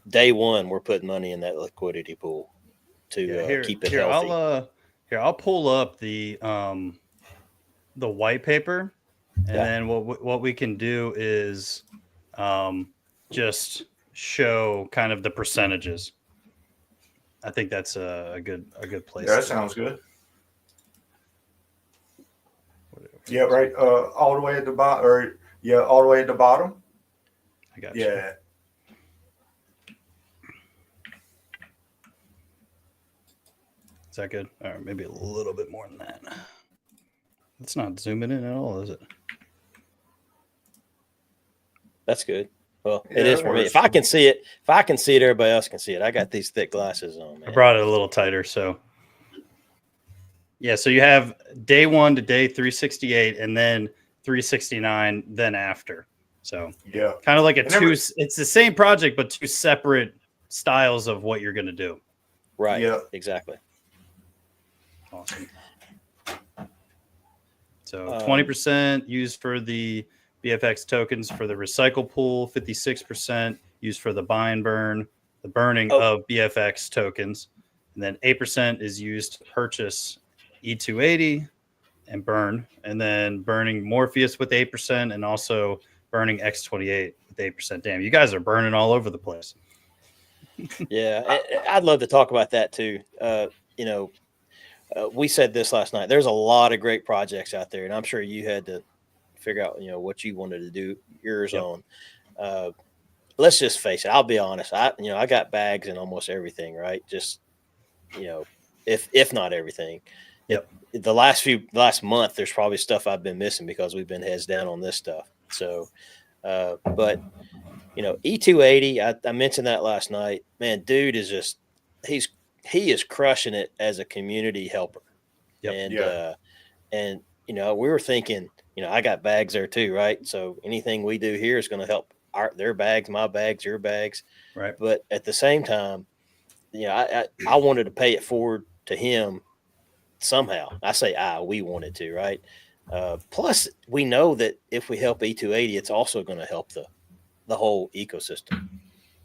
day one we're putting money in that liquidity pool to keep it healthy. I'll pull up the white paper, and then what we can do is just show kind of the percentages. I think that's a good place. Yeah, that sounds good. Yeah, right. All the way at the bottom, all the way at the bottom. I got you. Yeah. Is that good? Or maybe a little bit more than that. It's not zooming in at all, is it? That's good. Well, it is for me. If I can see it, everybody else can see it. I got these thick glasses on, man. I brought it a little tighter, so yeah. So you have day 1 to day 368, and then 369, then after. So yeah, kind of like it's the same project, but two separate styles of what you're going to do. Right. Yeah. Exactly. Awesome. So 20% used for the BFX tokens for the recycle pool, 56% used for the buy and burn, the burning of BFX tokens, and then 8% is used to purchase E280 and burn, and then burning Morpheus with 8% and also burning X28 with 8%. Damn, you guys are burning all over the place. Yeah, I'd love to talk about that too. We said this last night. There's a lot of great projects out there, and I'm sure you had to figure out, what you wanted to do yours on. Let's just face it. I'll be honest. I got bags in almost everything, right? Just, if not everything. Yep. The last month, there's probably stuff I've been missing because we've been heads down on this stuff. So, but E280, I mentioned that last night, man, dude is just, he is crushing it as a community helper. Yep. And we were thinking, I got bags there too, right? So anything we do here is going to help their bags, my bags, your bags. Right. But at the same time, I wanted to pay it forward to him somehow. I say we wanted to, right? Plus, we know that if we help E280, it's also going to help the whole ecosystem,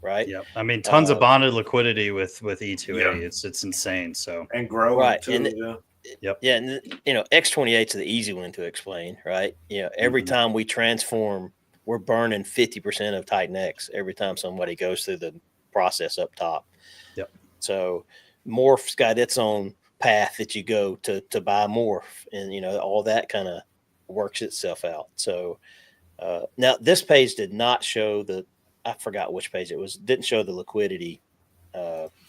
right? Yeah, I mean, tons of bonded liquidity with E280. Yeah. It's insane. So and growing right, too. and yeah, and X28 is the easy one to explain, right? Every time we transform, we're burning 50% of TitanX every time somebody goes through the process up top. Yep. So Morph's got its own path that you go to buy Morph, and all that kind of works itself out. So now this page did not show I forgot which page it was. Didn't show the liquidity.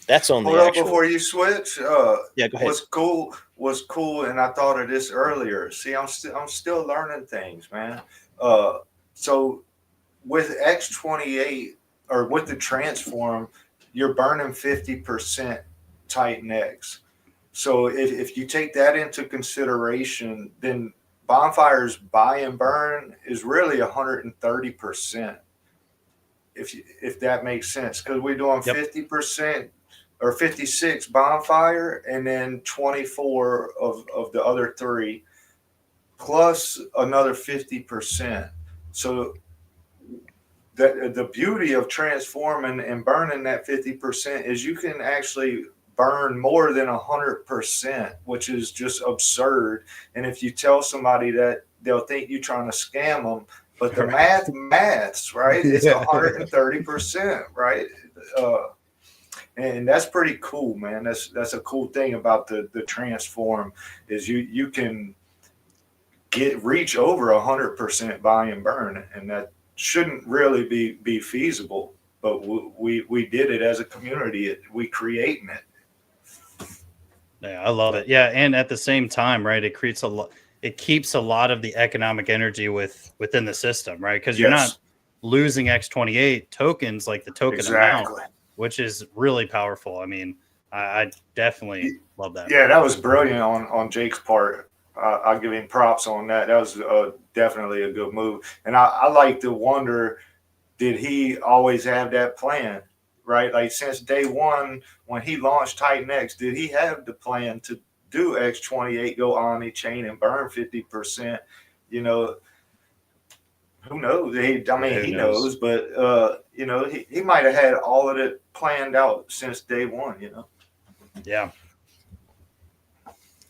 That's on Hold the up actual. Before you switch. Yeah, go ahead. Was cool, and I thought of this earlier. See, I'm still learning things, man. So with X28 or with the transform, you're burning 50% TitanX. So if you take that into consideration, then Bonfire's buy and burn is really 130%. If that makes sense, because we're doing 50% or 56 Bonfire and then 24 of the other three, plus another 50%. So the beauty of transforming and burning that 50% is you can actually burn more than 100%, which is just absurd. And if you tell somebody that, they'll think you're trying to scam them. But the maths, right? It's 130%, right? And that's pretty cool, man. That's a cool thing about the transform is you can reach over 100% buy and burn, and that shouldn't really be feasible. But we did it as a community. We creating it. Yeah, I love it. Yeah, and at the same time, right? It creates a lot. It keeps a lot of the economic energy within the system, right? Because you're not losing X28 tokens like the token amount, which is really powerful. I mean, I definitely love that. Yeah, that was brilliant on Jake's part. I'll give him props on that. That was definitely a good move. And I like to wonder, did he always have that plan? Right, like since day one when he launched TitanX, did he have the plan to do X28, go omni chain and burn 50%? You know, who knows? He knows, but he might have had all of it planned out since day one. Yeah.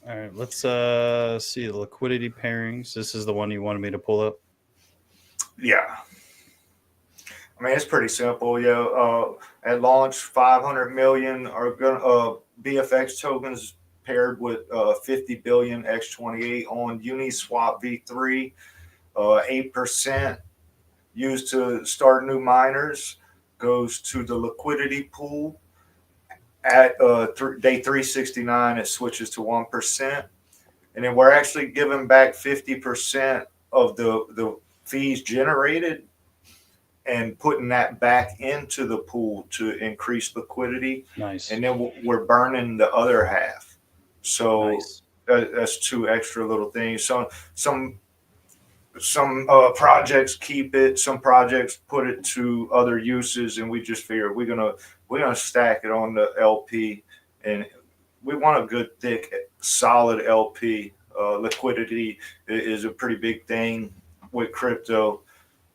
All right, let's see the liquidity pairings. This is the one you wanted me to pull up. Yeah. I mean, it's pretty simple. At launch, 500 million are going BFX tokens paired with 50 billion X28 on Uniswap V3. 8% used to start new miners goes to the liquidity pool. At day 369, it switches to 1%. And then we're actually giving back 50% of the fees generated and putting that back into the pool to increase liquidity. Nice. And then we're burning the other half. So nice. That's two extra little things. So some projects keep it, some projects put it to other uses, and we just figure we're gonna stack it on the LP, and we want a good thick solid LP. Liquidity is a pretty big thing with crypto.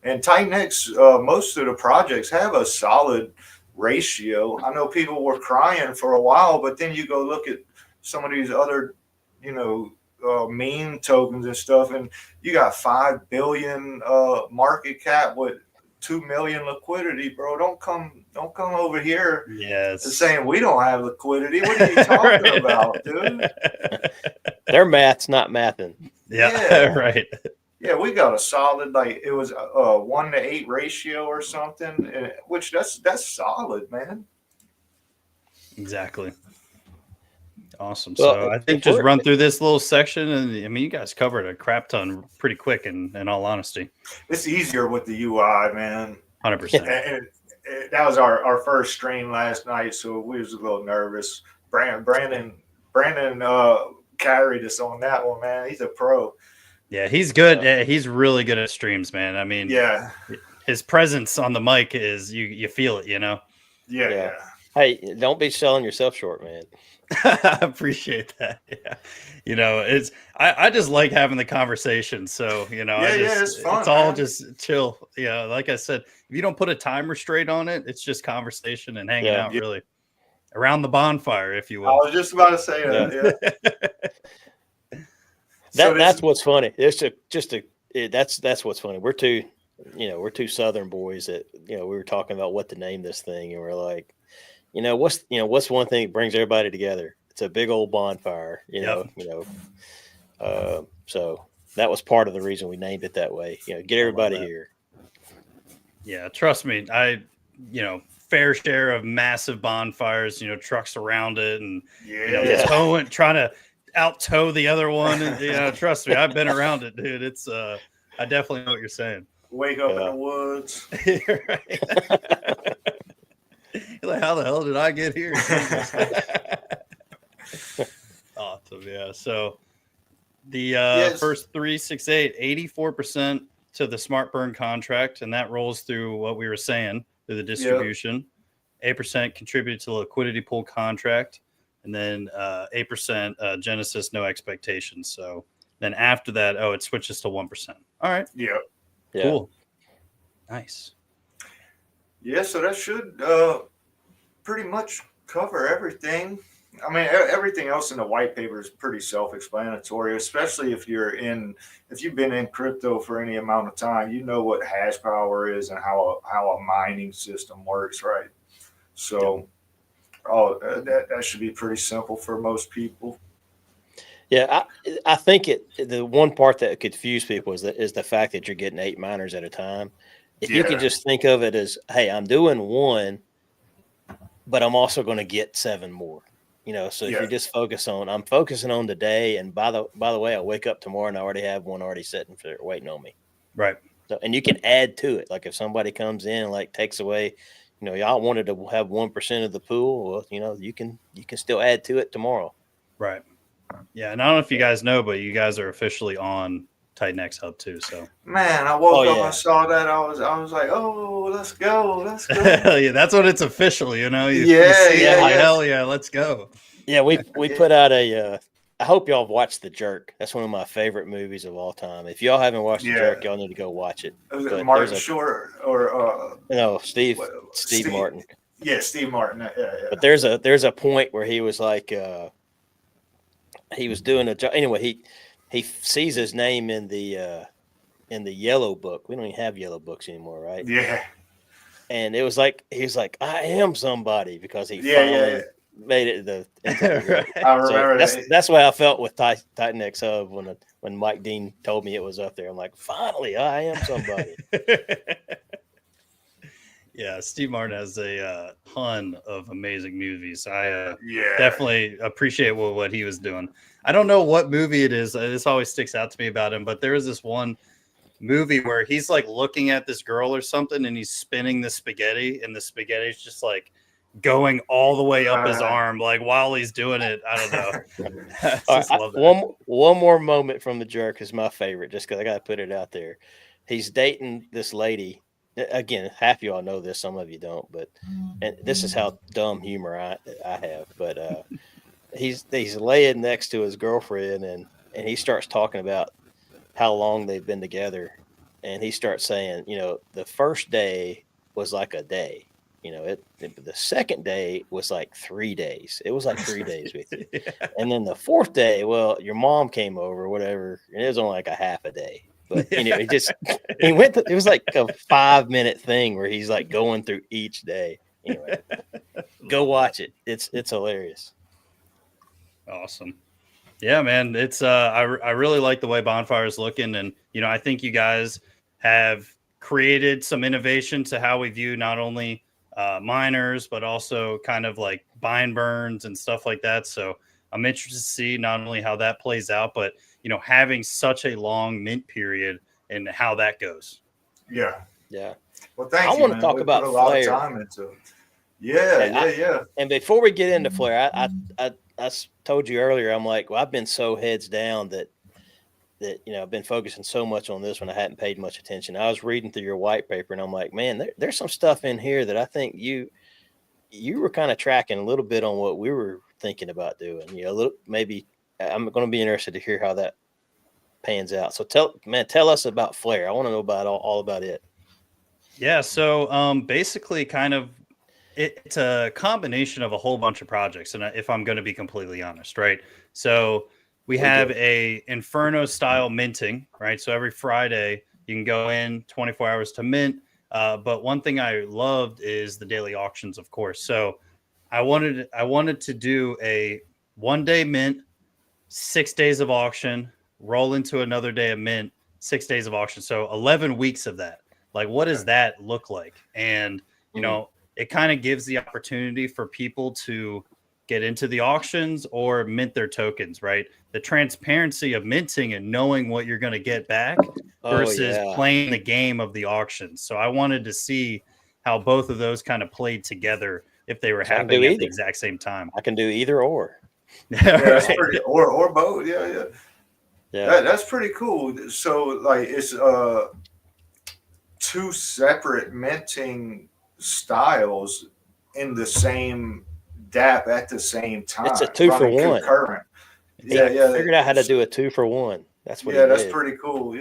And TitanX, most of the projects have a solid ratio. I know people were crying for a while, but then you go look at some of these other, meme tokens and stuff, and you got 5 billion market cap with 2 million liquidity, bro. Don't come over here. Yes. Saying we don't have liquidity. What are you talking about, dude? Their math's not mathing. Yeah. Right. Yeah, we got a solid, like it was a 1-to-8 ratio or something, which that's solid, man. Exactly. Awesome. Well, so I think just run through this little section, and I mean, you guys covered a crap ton pretty quick. In all honesty, it's easier with the UI, man. 100%. And that was our first stream last night, so we was a little nervous. Brandon carried us on that one, man. He's a pro. Yeah, he's good. Yeah, he's really good at streams, man. I mean, yeah, his presence on the mic is you feel it, Yeah. Hey, don't be selling yourself short, man. I appreciate that. Yeah, I just like having the conversation. So it's fun. It's all just chill. Yeah, like I said, if you don't put a time restraint on it, it's just conversation and hanging out, really, around the bonfire, if you will. I was just about to say that. Yeah. That's what's funny. That's what's funny. We're two Southern boys that we were talking about what to name this thing, and we're like, what's one thing that brings everybody together? It's a big old bonfire, so that was part of the reason we named it that way. Get everybody here. Yeah, trust me. Fair share of massive bonfires, trucks around it, and trying to out tow the other one. And trust me, I've been around it, dude. It's I definitely know what you're saying. Wake up in the woods. You're like, how the hell did I get here? Awesome, yeah. So the first 368, 84% to the smart burn contract, and that rolls through what we were saying through the distribution. 8% contributed to the liquidity pool contract, and then 8% Genesis no expectations. So then after that, it switches to 1%. All right. Yeah. Cool. Nice. Yeah, so that should pretty much cover everything. I mean, everything else in the white paper is pretty self-explanatory, especially if you've been in crypto for any amount of time. You know what hash power is and how a mining system works, right? So, that should be pretty simple for most people. Yeah, I think the one part that confuse people is the fact that you're getting 8 miners at a time. If you can just think of it as, hey, I'm doing 1, but I'm also going to get 7 more. So if you just I'm focusing on today, and by the way, I wake up tomorrow and I already have 1 already sitting for waiting on me. Right. So, and you can add to it. Like if somebody comes in and like takes away, y'all wanted to have 1% of the pool, well, you can still add to it tomorrow. Right. Yeah, and I don't know if you guys know, but you guys are officially on TitanX Hub too. So Man, I woke up yeah. and saw that. I was like, oh, let's go. yeah, that's when it's official. You know, you Yeah, see yeah, it, like, yeah. hell yeah, let's go. Yeah, we put out a. I hope y'all have watched The Jerk. That's one of my favorite movies of all time. If y'all haven't watched The Jerk, y'all need to go watch it. Was it But Martin Short or no Steve Steve Martin. Yeah, Steve Martin. Yeah. But there's a point where he was like he was doing a job. Anyway, he sees his name in the yellow book. We don't even have yellow books anymore, right? Yeah. And it was like he was like, I am somebody, because he Yeah, finally made it into the Right. I So remember that. that's why I felt with TitanX Hub when Mike Dean told me it was up there. I'm like, finally, I am somebody. Yeah, Steve Martin has a ton of amazing movies. I Yeah. definitely appreciate what he was doing. I don't know what movie it is. This always sticks out to me about him, but there is this one movie where he's like looking at this girl or something and he's spinning the spaghetti, and the spaghetti's just like going all the way up his arm, like while he's doing it. I don't know. I All just right, love that. one more moment from The Jerk is my favorite, just because I got to put it out there. He's dating this lady. Again, half of y'all know this, some of you don't, but and this is how dumb humor I have. But he's laying next to his girlfriend, and he starts talking about how long they've been together, and he starts saying, the first day was like a day. The second day was like 3 days. It was like 3 days with you. Yeah. And then the fourth day, well, your mom came over, whatever, and it was only like a half a day. But he just he went. It was like a 5-minute thing where he's like going through each day. Anyway, go watch it. It's hilarious. Awesome. Yeah, man. It's I really like the way Bonfire is looking, and I think you guys have created some innovation to how we view not only miners but also kind of like bind burns and stuff like that. So I'm interested to see not only how that plays out, but having such a long mint period and how that goes. Yeah. Yeah. Well, thank I you, want to man. talk We about put a lot Flair. of time into it. Yeah. And before we get into Flair, I told you earlier, I'm like, well, I've been so heads down that I've been focusing so much on this one, I hadn't paid much attention. I was reading through your white paper, and I'm like, man, there's some stuff in here that I think you were kind of tracking a little bit on what we were thinking about doing. A little, maybe I'm going to be interested to hear how that pans out. So tell us about Flair. I want to know about all about it. Yeah. So basically, kind of, it's a combination of a whole bunch of projects, and if I'm going to be completely honest, right? So we have a Inferno style minting, right? So every Friday you can go in 24 hours to mint. But one thing I loved is the daily auctions, of course. So I wanted to do a 1-day mint, 6 days of auction, roll into another day of mint, 6 days of auction. So 11 weeks of that. Like, what does that look like? And it kind of gives the opportunity for people to get into the auctions or mint their tokens, right? The transparency of minting and knowing what you're going to get back versus playing the game of the auctions. So I wanted to see how both of those kind of played together if they were happening at the exact same time. I can do either or. That's pretty, or both. Yeah. That's pretty cool. So like it's two separate minting styles in the same DApp at the same time. It's a 2-for-1. Concurrent. Yeah. Figured out how to do a 2-for-1. That's what. That's pretty cool.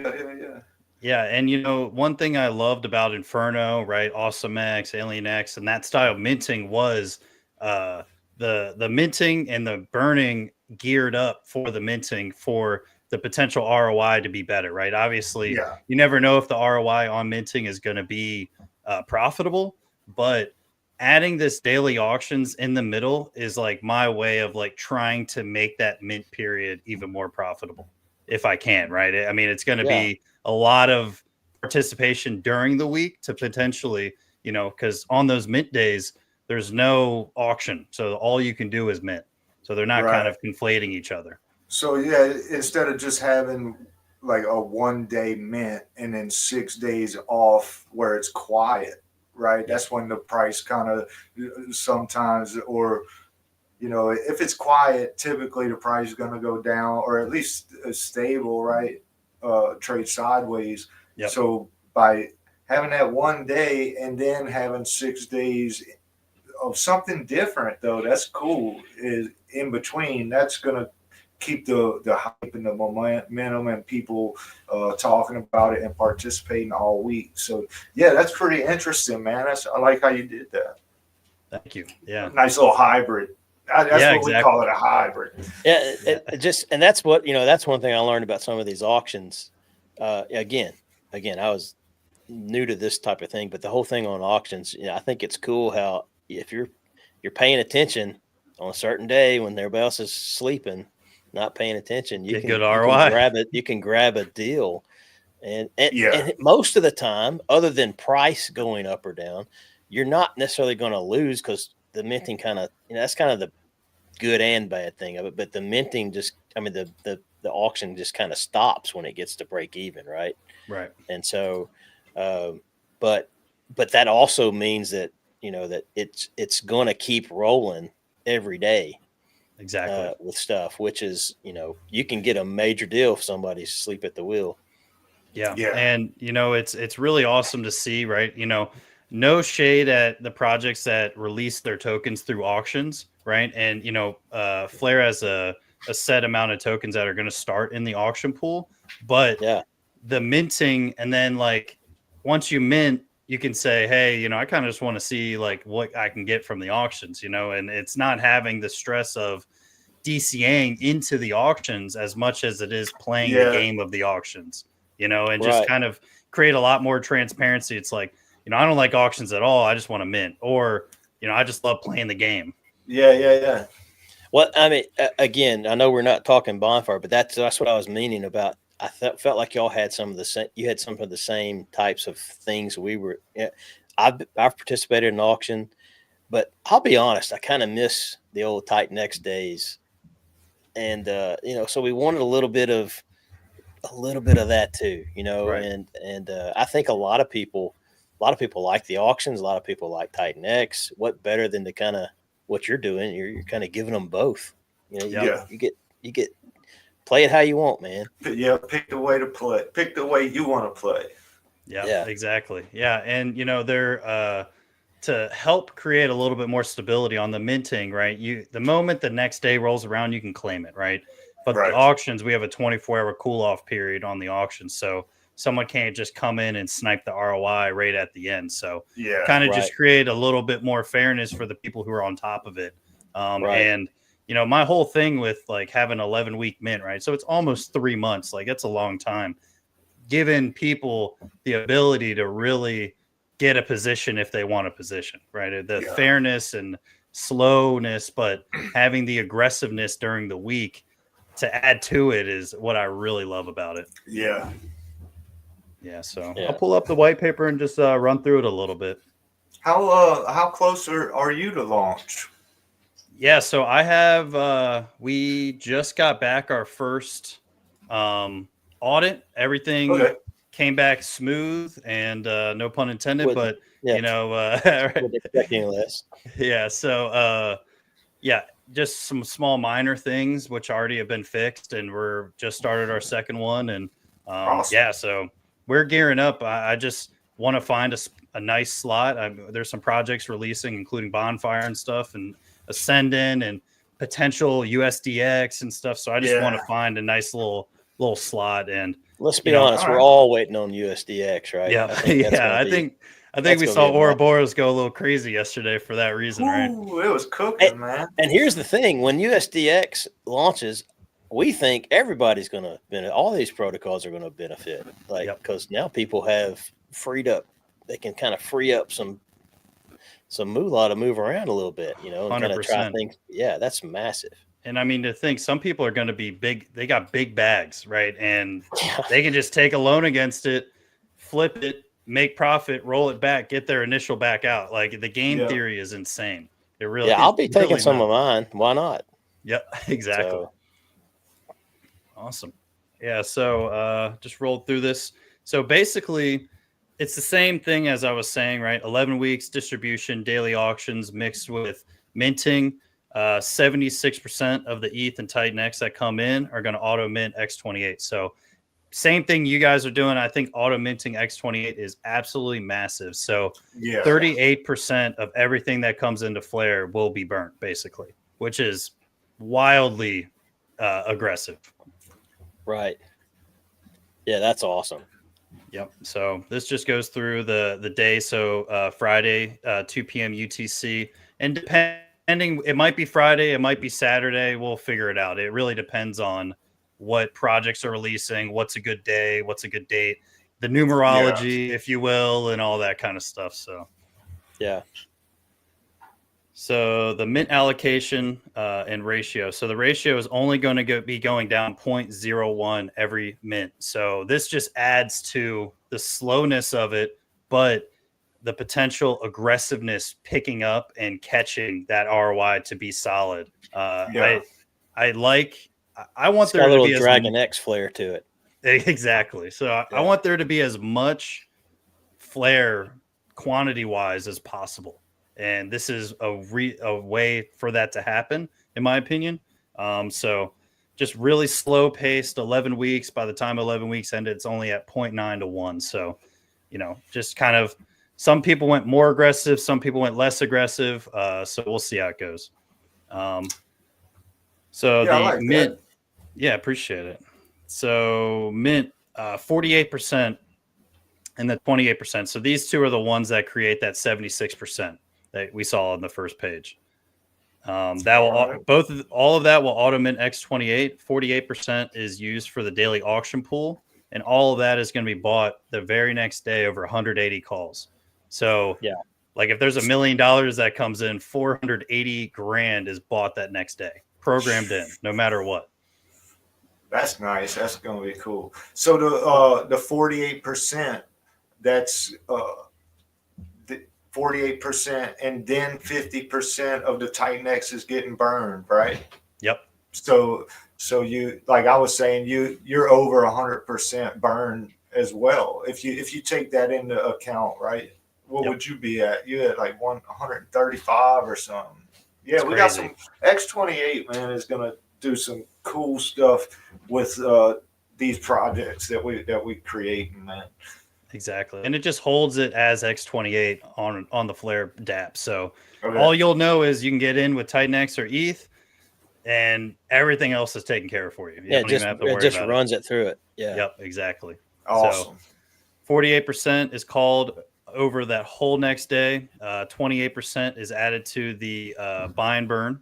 Yeah, and one thing I loved about Inferno, right, Awesome X, Alien X, and that style of minting was the minting and the burning geared up for the minting for the potential ROI to be better, right? Obviously, you never know if the ROI on minting is going to be profitable, but adding this daily auctions in the middle is like my way of like trying to make that mint period even more profitable if I can, right? I mean, it's going to be a lot of participation during the week to potentially, because on those mint days, there's no auction. So all you can do is mint. So they're not kind of conflating each other. So instead of just having like a 1-day mint and then 6 days off where it's quiet, right? That's when the price kind of sometimes, or if it's quiet, typically the price is going to go down, or at least stable, right? Trade sideways. Yep. So by having that one day and then having 6 days of something different, though, that's cool. Is in between, that's going to keep the hype and the momentum and people talking about it and participating all week. So yeah, that's pretty interesting, man. I like how you did that. Thank you. Yeah. Nice little hybrid. That's Yeah, what we call it, a hybrid. Yeah, and that's what that's one thing I learned about some of these auctions. Again, I was new to this type of thing, but the whole thing on auctions, I think it's cool how if you're paying attention on a certain day when everybody else is sleeping, not paying attention, you Get can good ROI. grab it. You can grab a deal, and Yeah. and most of the time, other than price going up or down, you're not necessarily going to lose because the minting kind of that's kind of the good and bad thing of it. But the minting just, the auction just kind of stops when it gets to break even, right? Right. And so, but that also means that that it's going to keep rolling every day. Exactly. With stuff, which is, you can get a major deal if somebody's asleep at the wheel. Yeah. Yeah. And it's really awesome to see, right? No shade at the projects that release their tokens through auctions, right? And Flare has a set amount of tokens that are going to start in the auction pool, but Yeah, the minting, and then like once you mint, you can say, hey, I kind of just want to see like what I can get from the auctions, and it's not having the stress of DCAing into the auctions as much as it is playing the game of the auctions, and just Right. kind of create a lot more transparency. It's like, I don't like auctions at all. I just want to mint, or, I just love playing the game. Yeah. Well, again, I know we're not talking Bonfire, but that's what I was meaning about. I felt like y'all had some of the same. You had some of the same types of things we were. I've participated in an auction, but I'll be honest, I kind of miss the old TitanX days, and so we wanted a little bit of that too, Right. and I think a lot of people like the auctions. A lot of people like TitanX. What better than to kind of what you're doing? You're kind of giving them both. You get play it how you want, man. Yeah, pick the way to play. Pick the way you want to play. Yeah, exactly. Yeah. And, they're to help create a little bit more stability on the minting, right? The moment the next day rolls around, you can claim it, right? But Right. the auctions, we have a 24-hour cool off period on the auction. So someone can't just come in and snipe the ROI right at the end. So Yeah. kind of Right. just create a little bit more fairness for the people who are on top of it. Right. And, my whole thing with like having 11-week mint, right? So it's almost 3 months. Like it's a long time. Giving people the ability to really get a position if they want a position, right? The fairness and slowness, but having the aggressiveness during the week to add to it is what I really love about it. Yeah. Yeah. So Yeah. I'll pull up the white paper and just run through it a little bit. How close are you to launch? Yeah. So I have, we just got back our first audit. Everything came back smooth and no pun intended, but Wasn't expecting less. Yeah. So, just some small minor things which already have been fixed, and we're just started our second one. And Awesome. so we're gearing up. I just want to find a nice slot. There's some projects releasing, including Bonfire and stuff, and Ascendant and potential USDX and stuff. So I just want to find a nice little slot. And let's be honest, we're all waiting on USDX, right? Yeah. I think we saw Ouroboros go a little crazy yesterday for that reason, right? Ooh, it was cooking, man. And here's the thing: when USDX launches, we think everybody's going to benefit. All these protocols are going to benefit, because now people have freed up. They can kind of free up some moolah to move around a little bit, and kind of try things. Yeah, that's massive. And I mean, to think some people are going to be big, they got big bags, right? And they can just take a loan against it, flip it, make profit, roll it back, get their initial back out. Like the game theory is insane. It really, I'll be taking some of mine. Why not? Yep, exactly. So. Awesome. Yeah. So just rolled through this. So basically, it's the same thing as I was saying, right? 11 weeks distribution, daily auctions mixed with minting. 76% of the ETH and TitanX that come in are going to auto mint X28. So same thing you guys are doing. I think auto minting X28 is absolutely massive. So Yeah. 38% of everything that comes into Flare will be burnt, basically, which is wildly aggressive. Right. Yeah, that's awesome. Yep. So this just goes through the day. So Friday, 2 p.m. UTC, and depending, it might be Friday, it might be Saturday. We'll figure it out. It really depends on what projects are releasing, what's a good day, what's a good date, the numerology, if you will, and all that kind of stuff. So yeah. So the mint allocation and ratio. So the ratio is only going to be going down 0.01 every mint. So this just adds to the slowness of it, but the potential aggressiveness picking up and catching that ROI to be solid. I want It's there got a to little be Dragon X flair to it. Exactly. So I want there to be as much flare quantity wise as possible. And this is a way for that to happen, in my opinion. So just really slow paced 11 weeks. By the time 11 weeks ended, it's only at 0.9 to 1. So, just kind of some people went more aggressive, some people went less aggressive. So we'll see how it goes. So the like mint, that. yeah, appreciate it. So mint, 48%. And the 28%. So these two are the ones that create that 76% that we saw on the first page. That will all of that will auto mint X28. 48% is used for the daily auction pool, and all of that is going to be bought the very next day over 180 calls. So like if there's $1 million that comes in, 480 grand is bought that next day, programmed in, no matter what. That's nice. That's going to be cool. So the 48%. That's 48%, and then 50% of the TitanX is getting burned, right? Yep. So you, like I was saying, you're over 100% burn as well. If you take that into account, right? What would you be at? You at like 135 or something? Yeah, it's we crazy. got some X28, man, is gonna do some cool stuff with these projects that we create, man. Exactly. And it just holds it as X28 on the Flare DApp. So all you'll know is you can get in with TitanX or ETH, and everything else is taken care of for you. You don't even have to worry it just about runs it through it. Yeah. Yep, exactly. Awesome. So 48% is called over that whole next day. 28% is added to the buy and burn.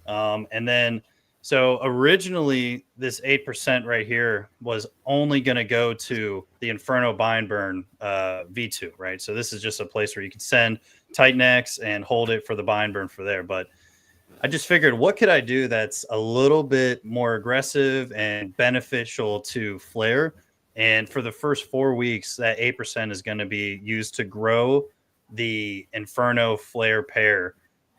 And then so originally, this 8% right here was only going to go to the Inferno buy and burn V2, right? So this is just a place where you can send TitanX and hold it for the buy and burn for there. But I just figured, what could I do that's a little bit more aggressive and beneficial to Flare? And for the first 4 weeks, that 8% is going to be used to grow the Inferno Flare pair.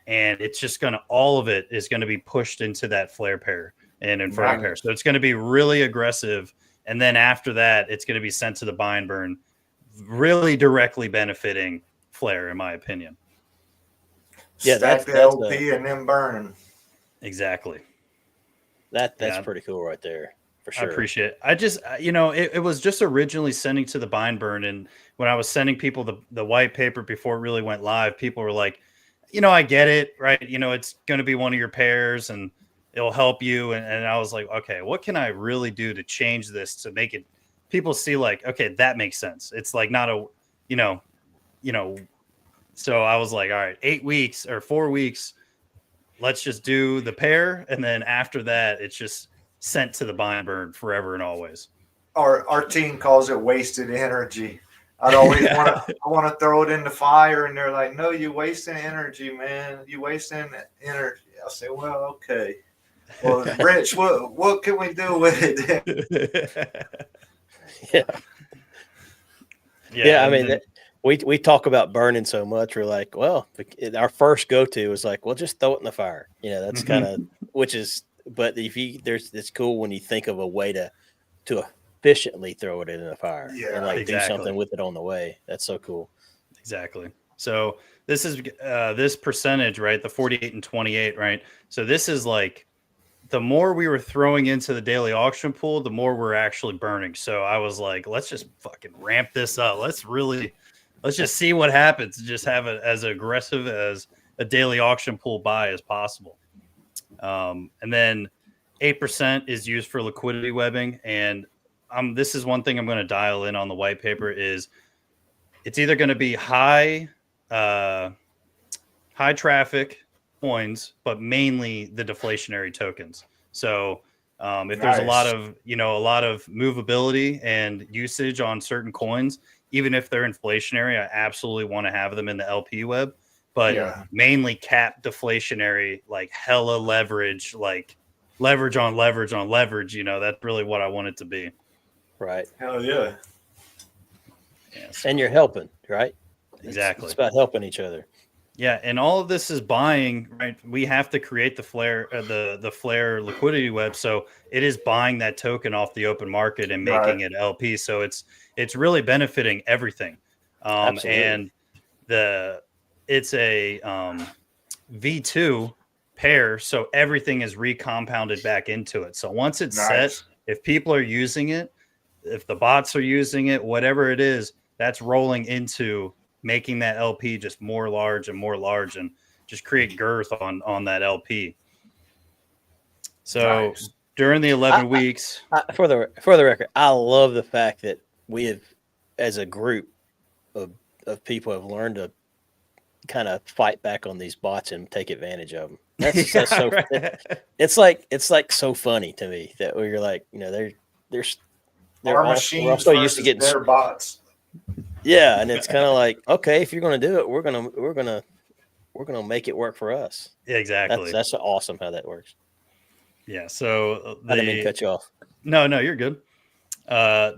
And it's just all of it is going to be pushed into that Flare pair and Inferno pair. So it's going to be really aggressive. And then after that, it's going to be sent to the buy and burn, really directly benefiting Flare, in my opinion. Yeah, Stack the LP and then burn. Exactly. That's pretty cool right there. For sure. I appreciate it. I just, it was just originally sending to the buy and burn. And when I was sending people the white paper before it really went live, people were like, I get it, right? It's going to be one of your pairs and it'll help you. And I was like, okay, what can I really do to change this to make it people see like, okay, that makes sense. It's like not a, so I was like, all right, 8 weeks or 4 weeks, let's just do the pair. And then after that, it's just sent to the buy and burn forever and always. Our team calls it wasted energy. I'd always want to throw it in the fire, and they're like, "No, you wasting energy, man. You wasting energy." I say, "Well, okay. Well, Rich, what can we do with it?" Yeah. I mean, we talk about burning so much. We're like, well, our first go to is like, well, just throw it in the fire. That's kind of but it's cool when you think of a way to efficiently throw it in the fire and like do something with it on the way. That's so cool. Exactly. So this is this percentage, right? The 48 and 28, right? So this is like the more we were throwing into the daily auction pool, the more we're actually burning. So I was like, let's just fucking ramp this up. Let's just see what happens. Just have it as aggressive as a daily auction pool buy as possible. And then 8% is used for liquidity webbing. And this is one thing I'm going to dial in on the white paper is it's either going to be high traffic coins, but mainly the deflationary tokens. So if there's a lot of movability and usage on certain coins, even if they're inflationary, I absolutely want to have them in the LP web, but mainly cap deflationary, like hella leverage, like leverage on leverage on leverage. That's really what I want it to be. Right. Hell yeah. And you're helping, right? Exactly. It's about helping each other. Yeah, and all of this is buying, right? We have to create the Flare, the Flare liquidity web, so it is buying that token off the open market and making it LP. So it's really benefiting everything. And it's a V2 pair, so everything is recompounded back into it. So once it's set, if people are using it, if the bots are using it, whatever it is, that's rolling into making that LP just more large and just create girth on that LP. So during the 11 weeks, for the record, I love the fact that we have, as a group of people, have learned to kind of fight back on these bots and take advantage of them. That's so. Right. It's like so funny to me that we're like, they're machines also used to getting their bots. Yeah, and it's kind of like, okay, if you're going to do it, we're gonna make it work for us. Yeah, exactly. That's awesome how that works. Yeah. So I didn't mean to cut you off. No, you're good.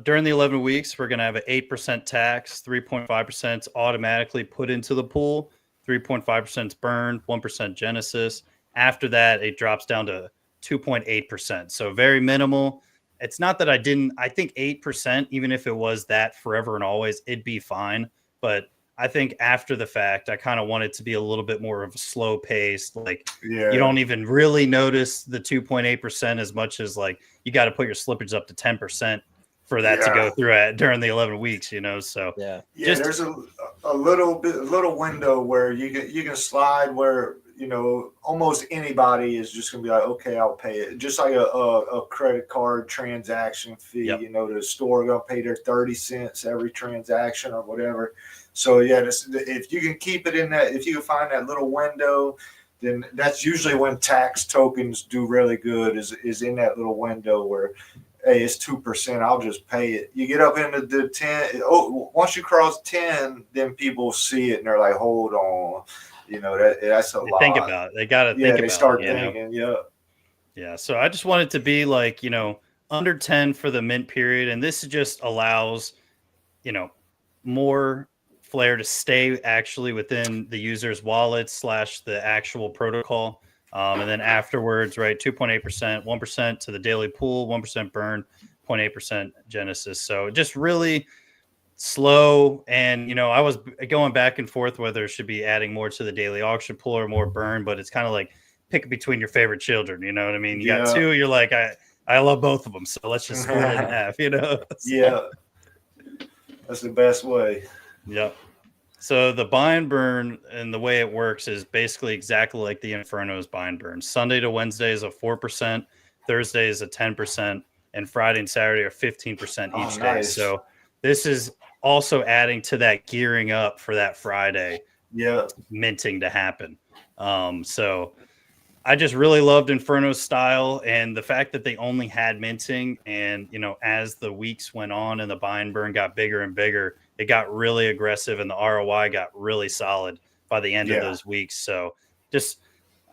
During the 11 weeks, we're going to have an 8% tax, 3.5% automatically put into the pool, 3.5% burned, 1% Genesis. After that, it drops down to 2.8%. So very minimal. It's not that I think 8%, even if it was that forever and always, it'd be fine. But I think after the fact, I kind of want it to be a little bit more of a slow pace. Like you don't even really notice the 2.8% as much as like you got to put your slippage up to 10% for that to go through during the 11 weeks, So there's a little window where you can slide where almost anybody is just gonna be like, okay, I'll pay it, just like a credit card transaction fee. The store gonna pay their 30 cents every transaction or whatever. So if you can keep it in that, if you can find that little window, then that's usually when tax tokens do really good. Is in that little window where, hey, it's 2%. I'll just pay it. You get up into the 10. Oh, once you cross 10, then people see it and they're like, hold on, that's a lot. Think about it. They got to think about it. They start thinking, Yeah. So I just want it to be like, under 10 for the mint period. And this just allows, more Flare to stay actually within the user's wallet / the actual protocol. And then afterwards, right, 2.8%, 1% to the daily pool, 1% burn, 0.8% Genesis. So just really slow. And, I was going back and forth whether it should be adding more to the daily auction pool or more burn, but it's kind of like pick between your favorite children. You know what I mean? You got two, you're like, I love both of them. So let's just split it in half, So. Yeah. That's the best way. Yep. So the buy and burn and the way it works is basically exactly like the Inferno's buy and burn. Sunday to Wednesday is a 4%, Thursday is a 10%, and Friday and Saturday are 15% each day. So this is also adding to that gearing up for that Friday minting to happen. So I just really loved Inferno's style and the fact that they only had minting. And, as the weeks went on and the buy and burn got bigger and bigger, it got really aggressive and the ROI got really solid by the end of those weeks. So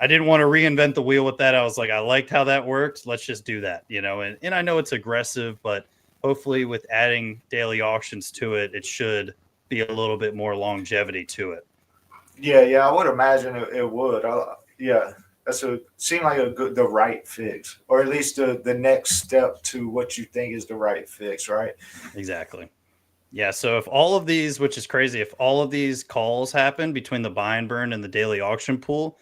I didn't want to reinvent the wheel with that. I was like, I liked how that worked. Let's just do that, and I know it's aggressive, but hopefully with adding daily auctions to it, it should be a little bit more longevity to it. Yeah. I would imagine it would. Seemed like the right fix, or at least the next step to what you think is the right fix, right? Exactly. Yeah, so if all of these, which is crazy, if all of these calls happen between the buy and burn and the daily auction pool,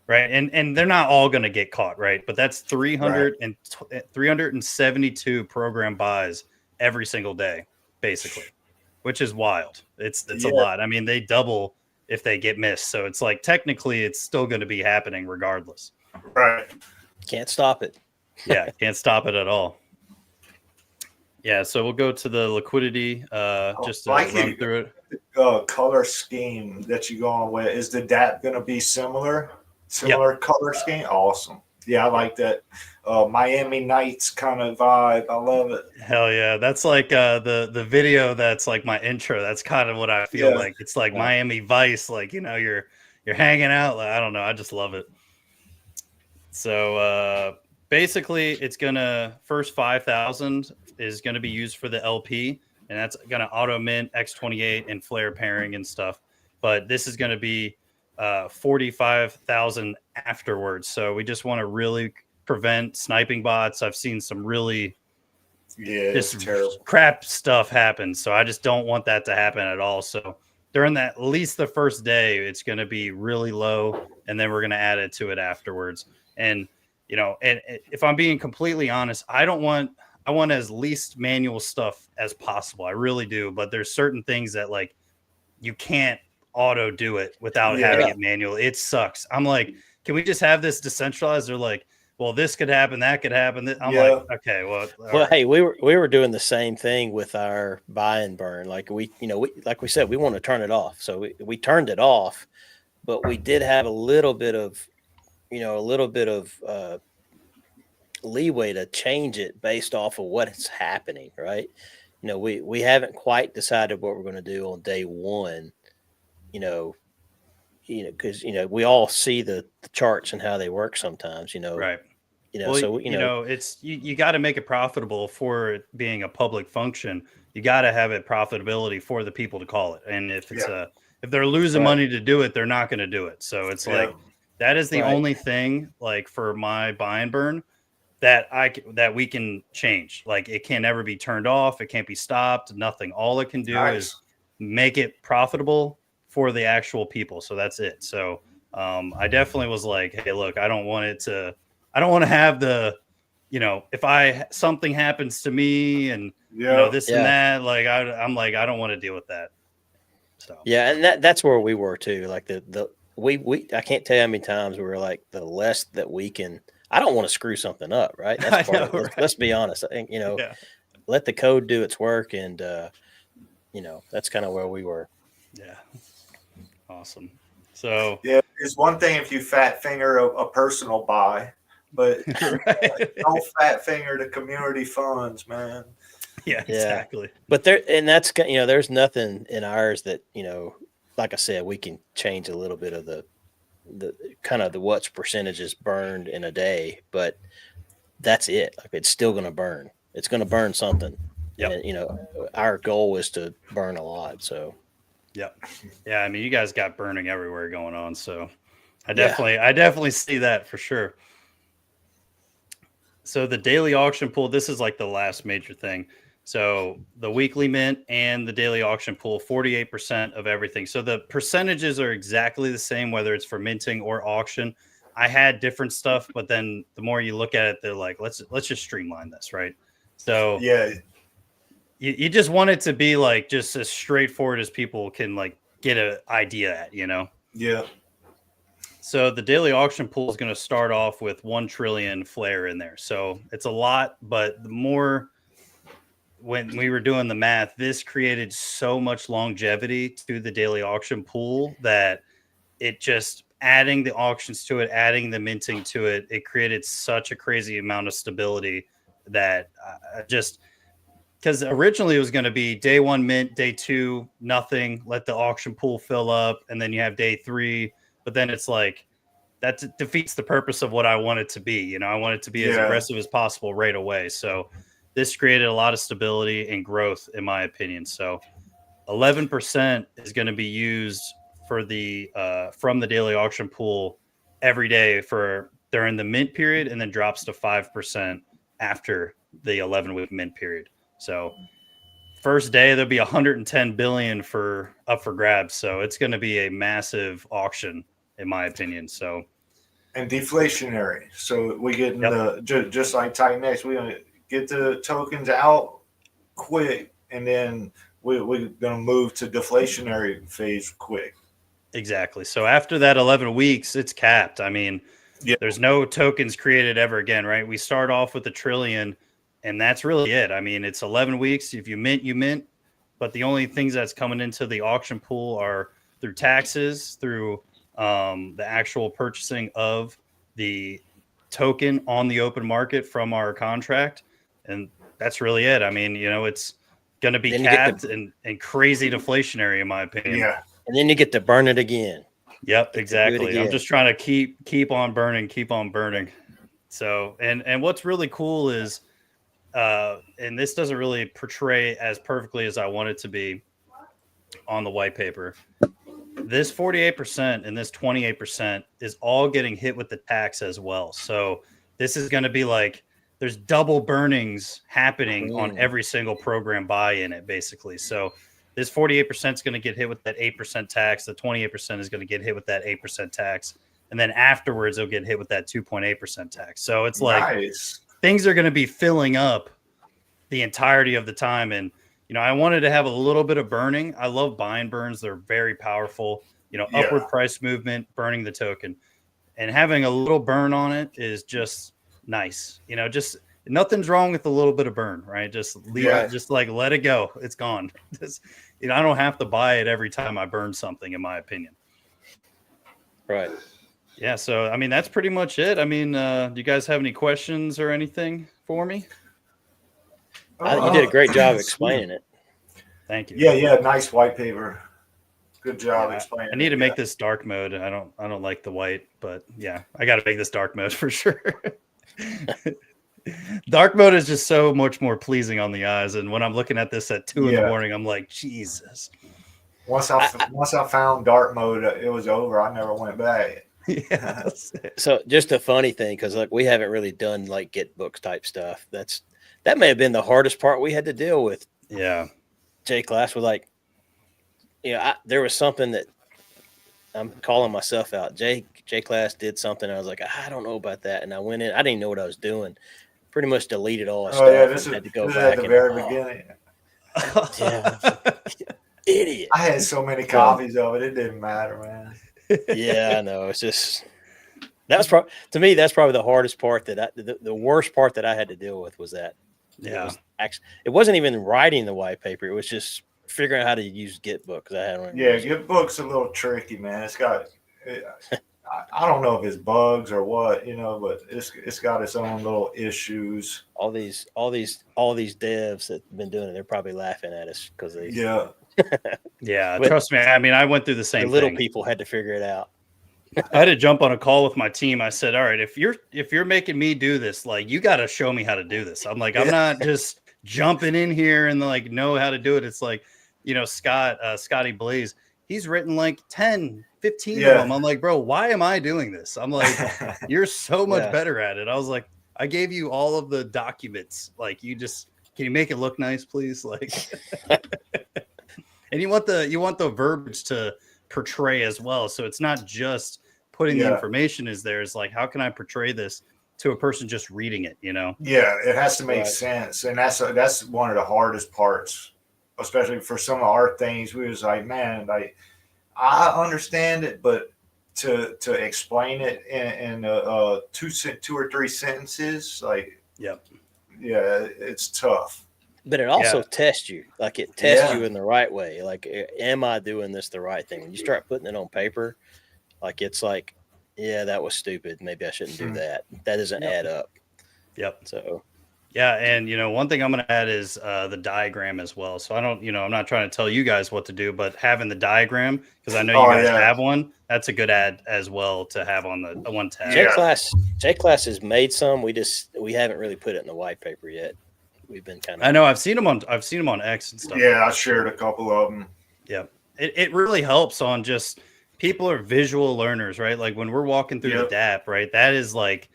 right? And they're not all going to get caught, right? But that's 372 program buys every single day, basically, which is wild. It's a Yeah. lot. I mean, they double if they get missed. So it's like technically it's still going to be happening regardless. Right. Can't stop it. Yeah, can't stop it at all. Yeah, so we'll go to the liquidity just to like run it. through it. Color scheme that you go on with, is the DAP going to be similar color scheme? Awesome. Yeah, I like that Miami Nights kind of vibe. I love it. Hell yeah, that's like the video that's like my intro. That's kind of what I feel Yeah. like. It's like Yeah. Miami Vice, like you're hanging out. Like, I don't know, I just love it. So basically, it's gonna first 5,000 is gonna be used for the LP, and that's gonna auto mint X28 and flare pairing and stuff. But this is gonna be 45,000 afterwards. So we just want to really prevent sniping bots. I've seen some really It's terrible. crap stuff happen. So I just don't want that to happen at all. So during that, at least the first day, it's going to be really low, and then we're going to add it to it afterwards. And and if I'm being completely honest, I want as least manual stuff as possible. I really do. But there's certain things that like you can't auto do it without having it manual. It sucks. I'm like, can we just have this decentralized? They're like, well, this could happen, that could happen. I'm like, okay, well, Well, hey, we were doing the same thing with our buy and burn. Like we like we said, we want to turn it off. So we turned it off, but we did have a little bit of leeway to change it based off of what is happening, right? We haven't quite decided what we're going to do on day one. Because we all see the charts and how they work sometimes. right. Well, so it's you got to make it profitable for it being a public function. You got to have it profitability for the people to call it. And if it's if they're losing money to do it, they're not going to do it. So it's like that is the only thing like for my buy and burn that we can change. Like it can never be turned off. It can't be stopped. Nothing. All it can do is make it profitable for the actual people. So that's it. So I definitely was like, hey, look, I don't want to have the, if something happens to me and this and that, like I'm like, I don't want to deal with that. So yeah, and that's where we were too. Like we I can't tell you how many times we were like, the less that we can, I don't want to screw something up, right? That's part of it. Right? Let's be honest. I think, let the code do its work, and that's kind of where we were. Yeah. Awesome. So it's one thing if you fat finger a personal buy, but don't fat finger the community funds, man. Yeah, exactly. But there's nothing in ours that, like I said, we can change a little bit of the kind of the what's percentages burned in a day, but that's it. Like it's still going to burn. It's going to burn something. Yeah. Our goal is to burn a lot. So. Yep. Yeah. I mean, you guys got burning everywhere going on. So I definitely see that for sure. So the daily auction pool, this is like the last major thing. So the weekly mint and the daily auction pool, 48% of everything. So the percentages are exactly the same, whether it's for minting or auction. I had different stuff, but then the more you look at it, they're like, let's just streamline this. Right. So you just want it to be like just as straightforward as people can like get an idea at, Yeah. So the daily auction pool is going to start off with 1 trillion flare in there. So it's a lot, but the more when we were doing the math, this created so much longevity to the daily auction pool that it just adding the auctions to it, adding the minting to it, it created such a crazy amount of stability that because originally it was going to be day 1 mint, day 2 nothing, let the auction pool fill up, and then you have day 3. But then it's like that defeats the purpose of what I want it to be. I want it to be as aggressive as possible right away. So this created a lot of stability and growth, in my opinion. So 11% is going to be used for the from the daily auction pool every day during the mint period, and then drops to 5% after the 11-week mint period. So first day there'll be 110 billion up for grabs. So it's going to be a massive auction, in my opinion. So and deflationary. So we get just like TitanX, we're gonna get the tokens out quick, and then we're gonna move to deflationary phase quick. Exactly. So after that 11 weeks, it's capped. I mean, Yeah. there's no tokens created ever again, right? We start off with a trillion, and that's really it. I mean, it's 11 weeks. If you mint, you mint. But the only things that's coming into the auction pool are through taxes, through the actual purchasing of the token on the open market from our contract. And that's really it. I mean, it's going to be capped and crazy deflationary, in my opinion. Yeah. And then you get to burn it again. Yep, exactly. I'm just trying to keep on burning. So, and what's really cool is, and this doesn't really portray as perfectly as I want it to be on the white paper. This 48% and this 28% is all getting hit with the tax as well. So this is going to be like there's double burnings happening on every single program buy in it, basically. So this 48% is going to get hit with that 8% tax. The 28% is going to get hit with that 8% tax. And then afterwards, they'll get hit with that 2.8% tax. So it's like things are going to be filling up the entirety of the time. And, I wanted to have a little bit of burning. I love buying burns. They're very powerful, upward price movement, burning the token. And having a little burn on it is just nice. Just nothing's wrong with a little bit of burn, right? Just leave it, just like let it go. It's gone. Just, I don't have to buy it every time I burn something, in my opinion. Right. Yeah. So, I mean, that's pretty much it. I mean, do you guys have any questions or anything for me? You did a great job explaining it. Thank you. Yeah. Nice white paper. Good job explaining. I need to make this dark mode. I don't like the white, but yeah, I got to make this dark mode for sure. Dark mode is just so much more pleasing on the eyes. And when I'm looking at this at 2 in the morning, I'm like, Jesus. Once I found dark mode, it was over. I never went back. Yeah. So just a funny thing, because we haven't really done like get books type stuff. That may have been the hardest part we had to deal with. Yeah. J Class was like, there was something that I'm calling myself out. J Class did something. I was like, I don't know about that. And I went in, I didn't know what I was doing. Pretty much deleted all the stuff. Yeah, this had to is go back at the very beginning. Yeah. Idiot. I had so many copies of it. It didn't matter, man. Yeah, I know. It's just to me, that's probably the hardest part the worst part that I had to deal with was that. Yeah. It wasn't even writing the white paper. It was just figuring out how to use Gitbook. Gitbook's a little tricky, man. It's got, I don't know if it's bugs or what, but it's got its own little issues. All these devs that have been doing it, they're probably laughing at us because they. Yeah. Yeah. Trust me. I mean, I went through the same thing. Little people had to figure it out. I had to jump on a call with my team. I said, all right, if you're making me do this, like, you got to show me how to do this. I'm like, I'm not just jumping in here and like know how to do it. It's like, Scotty Blaze, he's written like 10, 15 of them. I'm like, bro, why am I doing this? I'm like, you're so much better at it. I was like, I gave you all of the documents. Like, can you make it look nice, please? Like, and you want the verbiage to portray as well. So it's not just putting the information is there. It's like, how can I portray this to a person just reading it, Yeah, it has to make sense. And that's one of the hardest parts, especially for some of our things. We was like, man, like, I understand it, but to explain it in two or three sentences, like, it's tough. But it also tests you. Like, it tests you in the right way. Like, am I doing this the right thing? When you start putting it on paper, like, it's like, yeah, that was stupid. Maybe I shouldn't do that. That doesn't add up. Yep. So, yeah. And, one thing I'm going to add is the diagram as well. So I'm not trying to tell you guys what to do, but having the diagram, because I know you guys have one, that's a good ad as well to have on the one tab. J Class has made some. We haven't really put it in the white paper yet. We've been kind of. I know I've seen them on X and stuff. Yeah, I shared a couple of them. Yeah, it really helps on just people are visual learners, right? Like when we're walking through the DAP, right? That is like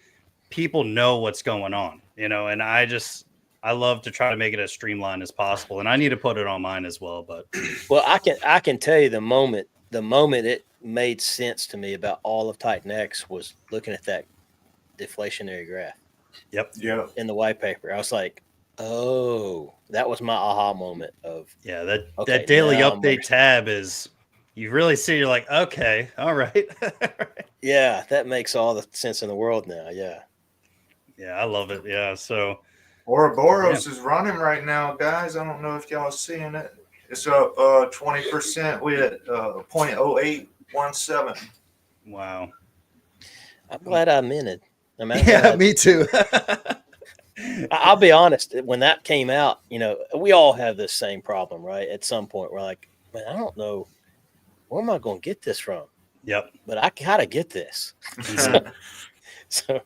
people know what's going on, And I I love to try to make it as streamlined as possible, and I need to put it on mine as well. But Well, I can tell you the moment it made sense to me about all of TitanX was looking at that deflationary graph yep, Yeah. in the white paper. I was like, oh, that was my aha moment of yeah, that okay, daily now I'm update tab is you really see. You're like, okay, all right, yeah, that makes all the sense in the world now. Yeah. yeah, I love it. Yeah, so Ouroboros is running right now, guys. I don't know if y'all are seeing it. It's up 20%. We at 0.0817. wow, I'm glad I'm in it. yeah, me too. I'll be honest. When that came out, we all have this same problem, right? At some point, we're like, man, I don't know where am I going to get this from, Yep. but I gotta get this. Mhm. So,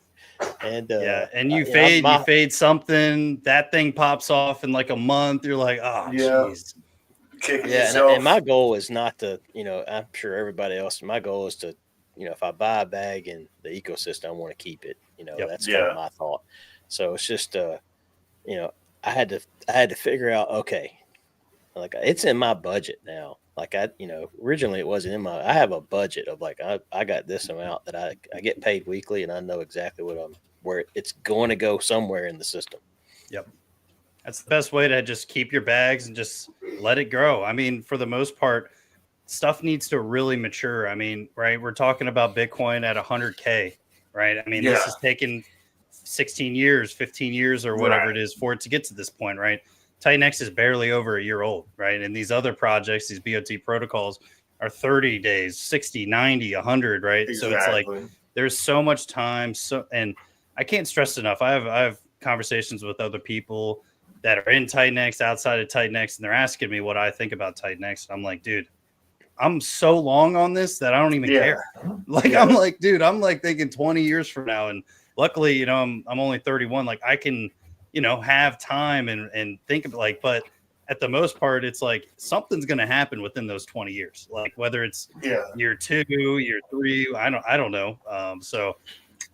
and Yeah, and you my fade something, that thing pops off in like a month. You're like, oh, Yeah. jeez. Kicking yeah, yourself. and my goal is not to, I'm sure everybody else. My goal is to, if I buy a bag in the ecosystem, I want to keep it. Yep. That's kind Yeah. of my thought. So it's just, I had to figure out, okay, like it's in my budget now. Like originally it wasn't in I have a budget of like, I got this amount that I get paid weekly and I know exactly where it's going to go somewhere in the system. Yep. That's the best way to just keep your bags and just let it grow. I mean, for the most part, stuff needs to really mature. I mean, right? We're talking about Bitcoin at 100K, right? I mean, this has taken 16 years, 15 years, or whatever Right. it is for it to get to this point, right? TitanX is barely over a year old, right? And these other projects, these BOT protocols are 30 days, 60, 90, 100, right? Exactly. So it's like there's so much time. And I can't stress enough. I have conversations with other people that are in TitanX, outside of TitanX, and they're asking me what I think about TitanX. And I'm like, dude, I'm so long on this that I don't even care. Like, I'm like, dude, I'm like thinking 20 years from now. And luckily, I'm only 31. Like I can, have time and think of but at the most part, it's like something's going to happen within those 20 years. Like whether it's year 2, year 3, I don't know. So,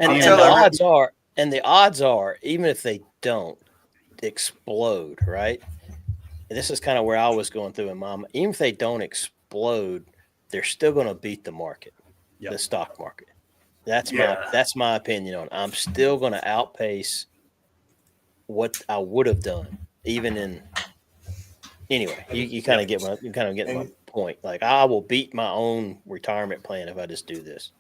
and the odds are, even if they don't explode, right? And this is kind of where I was going through in mom. Even if they don't explode, they're still going to beat the market, the stock market. That's my opinion on it. I'm still going to outpace what I would have done, even in. Anyway, you kind of get my point. Like I will beat my own retirement plan if I just do this.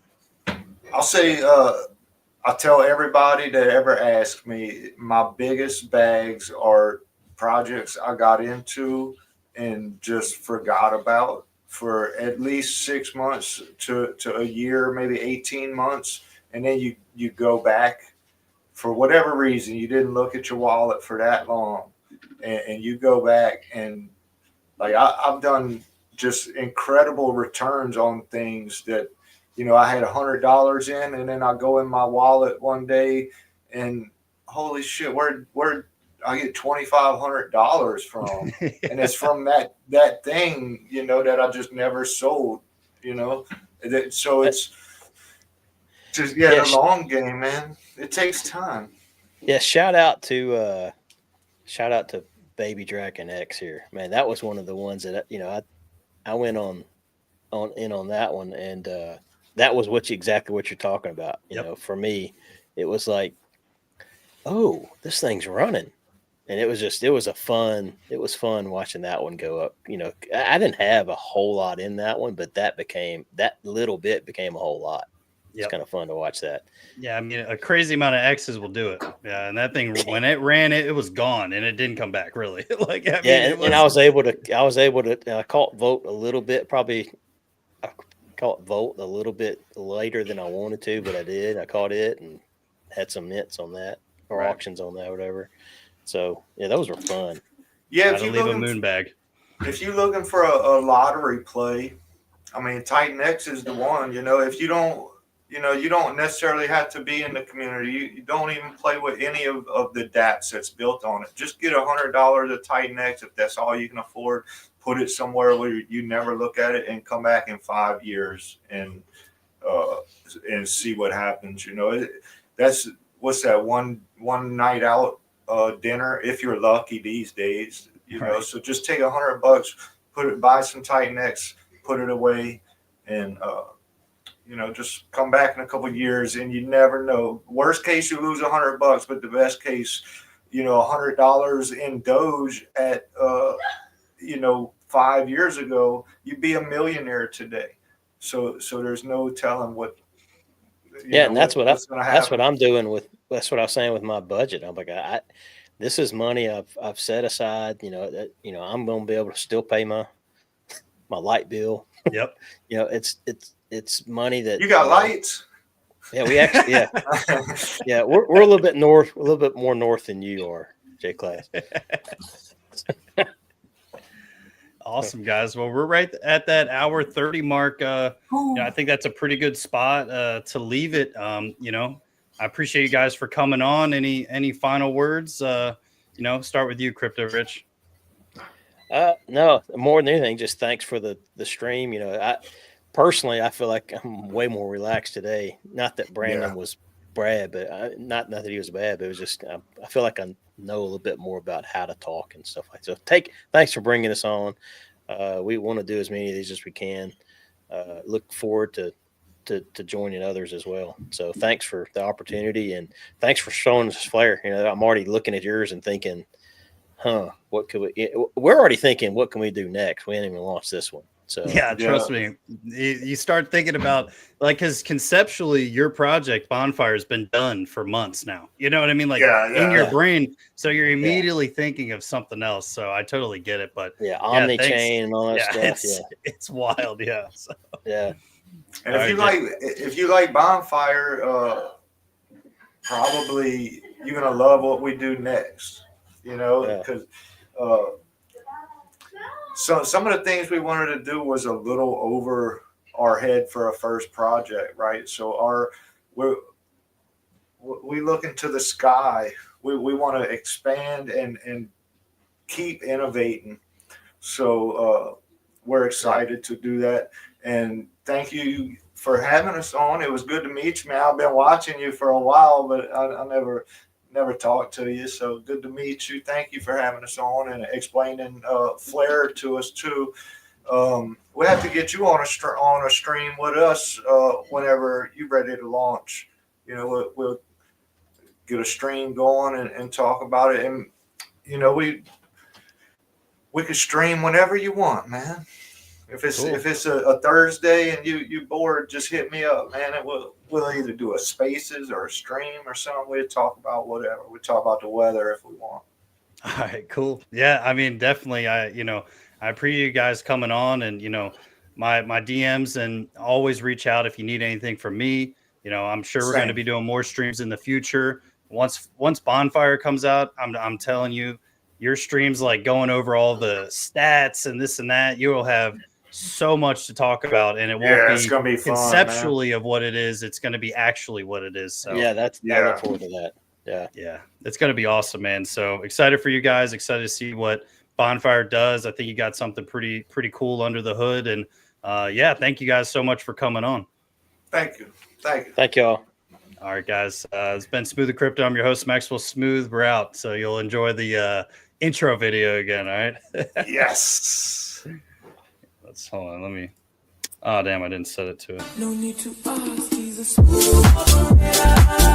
I'll say, I tell everybody that ever asks me, my biggest bags are projects I got into and just forgot about for at least 6 months to a year, maybe 18 months. And then you go back for whatever reason, you didn't look at your wallet for that long. And you go back and like I've done just incredible returns on things that, I had $100 in, and then I go in my wallet one day, and holy shit, where I get $2,500 from, and it's from that thing, that I just never sold, So it's just the long game, man. It takes time. Yeah, shout out to Baby Dragon X here, man. That was one of the ones that I went on that one, and that was exactly what you're talking about. For me, it was like, oh, this thing's running, and it was fun watching that one go up. I didn't have a whole lot in that one, but that little bit became a whole lot. It's kind of fun to watch that. Yeah, I mean, a crazy amount of X's will do it. Yeah, and that thing, when it ran, it was gone, and it didn't come back really. And I was able to caught vote a little bit. Probably I caught vote a little bit later than I wanted to, but I did. I caught it and had some mints on that or auctions on that, or whatever. So yeah, those were fun. Yeah, if you leave a moon bag. If you're looking for a lottery play, I mean, TitanX is the one. If you don't. You don't necessarily have to be in the community. You don't even play with any of the dApps that's built on it. Just get $100 of TitanX if that's all you can afford. Put it somewhere where you never look at it, and come back in 5 years and see what happens. That's what's that one night out dinner if you're lucky these days. You know, Right. so just take $100, buy some TitanX, put it away, and you know, just come back in a couple of years, and you never know. Worst case, you lose $100, but the best case, you know, $100 in Doge at you know, 5 years ago, you'd be a millionaire today. So there's no telling what. Yeah, and that's what's going to happen. that's what I'm doing with. That's what I was saying with my budget. I'm like, this is money I've set aside. You know that I'm going to be able to still pay my light bill. Yep. You know, it's money that You got lights. Yeah, we actually yeah we're a little bit north, a little bit more north than you are, J Class. Awesome, guys. Well, we're right at that hour 30 mark. I think that's a pretty good spot to leave it. You know, I appreciate you guys for coming on. Any final words? You know, start with you, Crypto Rich. No, more than anything, just thanks for the stream. You know, I feel like I'm way more relaxed today. Not that Brandon was Brad, but not that he was bad, but it was just I feel like I know a little bit more about how to talk and stuff like that. So thanks for bringing us on. We want to do as many of these as we can. Look forward to joining others as well. So thanks for the opportunity, and thanks for showing us flair. You know, I'm already looking at yours and thinking, what could we're already thinking, what can we do next? We ain't even launched this one. So yeah, trust me. You start thinking about, like, because conceptually your project Bonfire has been done for months now. You know what I mean? Like in your brain. So you're immediately thinking of something else. So I totally get it. But Omni-chain and all that stuff. It's wild. Yeah. So. Yeah. And if you like Bonfire, probably you're gonna love what we do next. You know, because so some of the things we wanted to do was a little over our head for a first project, right? So we look into the sky. We want to expand and keep innovating. So we're excited to do that. And thank you for having us on. It was good to meet you, man. I've been watching you for a while, but I never talked to you. So good to meet you. Thank you for having us on and explaining Flare to us too. We have to get you on a stream with us whenever you're ready to launch. You know, we'll get a stream going and talk about it. And you know, we could stream whenever you want, man. If it's a Thursday and you bored, just hit me up, man. And we'll either do a spaces or a stream or something. We'll talk about whatever. We'll talk about the weather if we want. All right, cool. Yeah, I mean, definitely. I appreciate you guys coming on, and my DMs, and always reach out if you need anything from me. You know, I'm sure we're going to be doing more streams in the future. Once Bonfire comes out, I'm telling you, your streams, like going over all the stats and this and that, you will have so much to talk about, and it won't it's gonna be fun, conceptually of what it is. It's going to be actually what it is. So I look forward to that. Yeah, it's going to be awesome, man. So excited for you guys. Excited to see what Bonfire does. I think you got something pretty cool under the hood, and thank you guys so much for coming on. Thank you all. All right, guys. It's been Smooth the Crypto. I'm your host, Maxwell Smooth. We're out, so you'll enjoy the intro video again. All right. Yes. Hold on, let me. Oh, damn, I didn't set it to it. No need to ask, he's a smooth operator.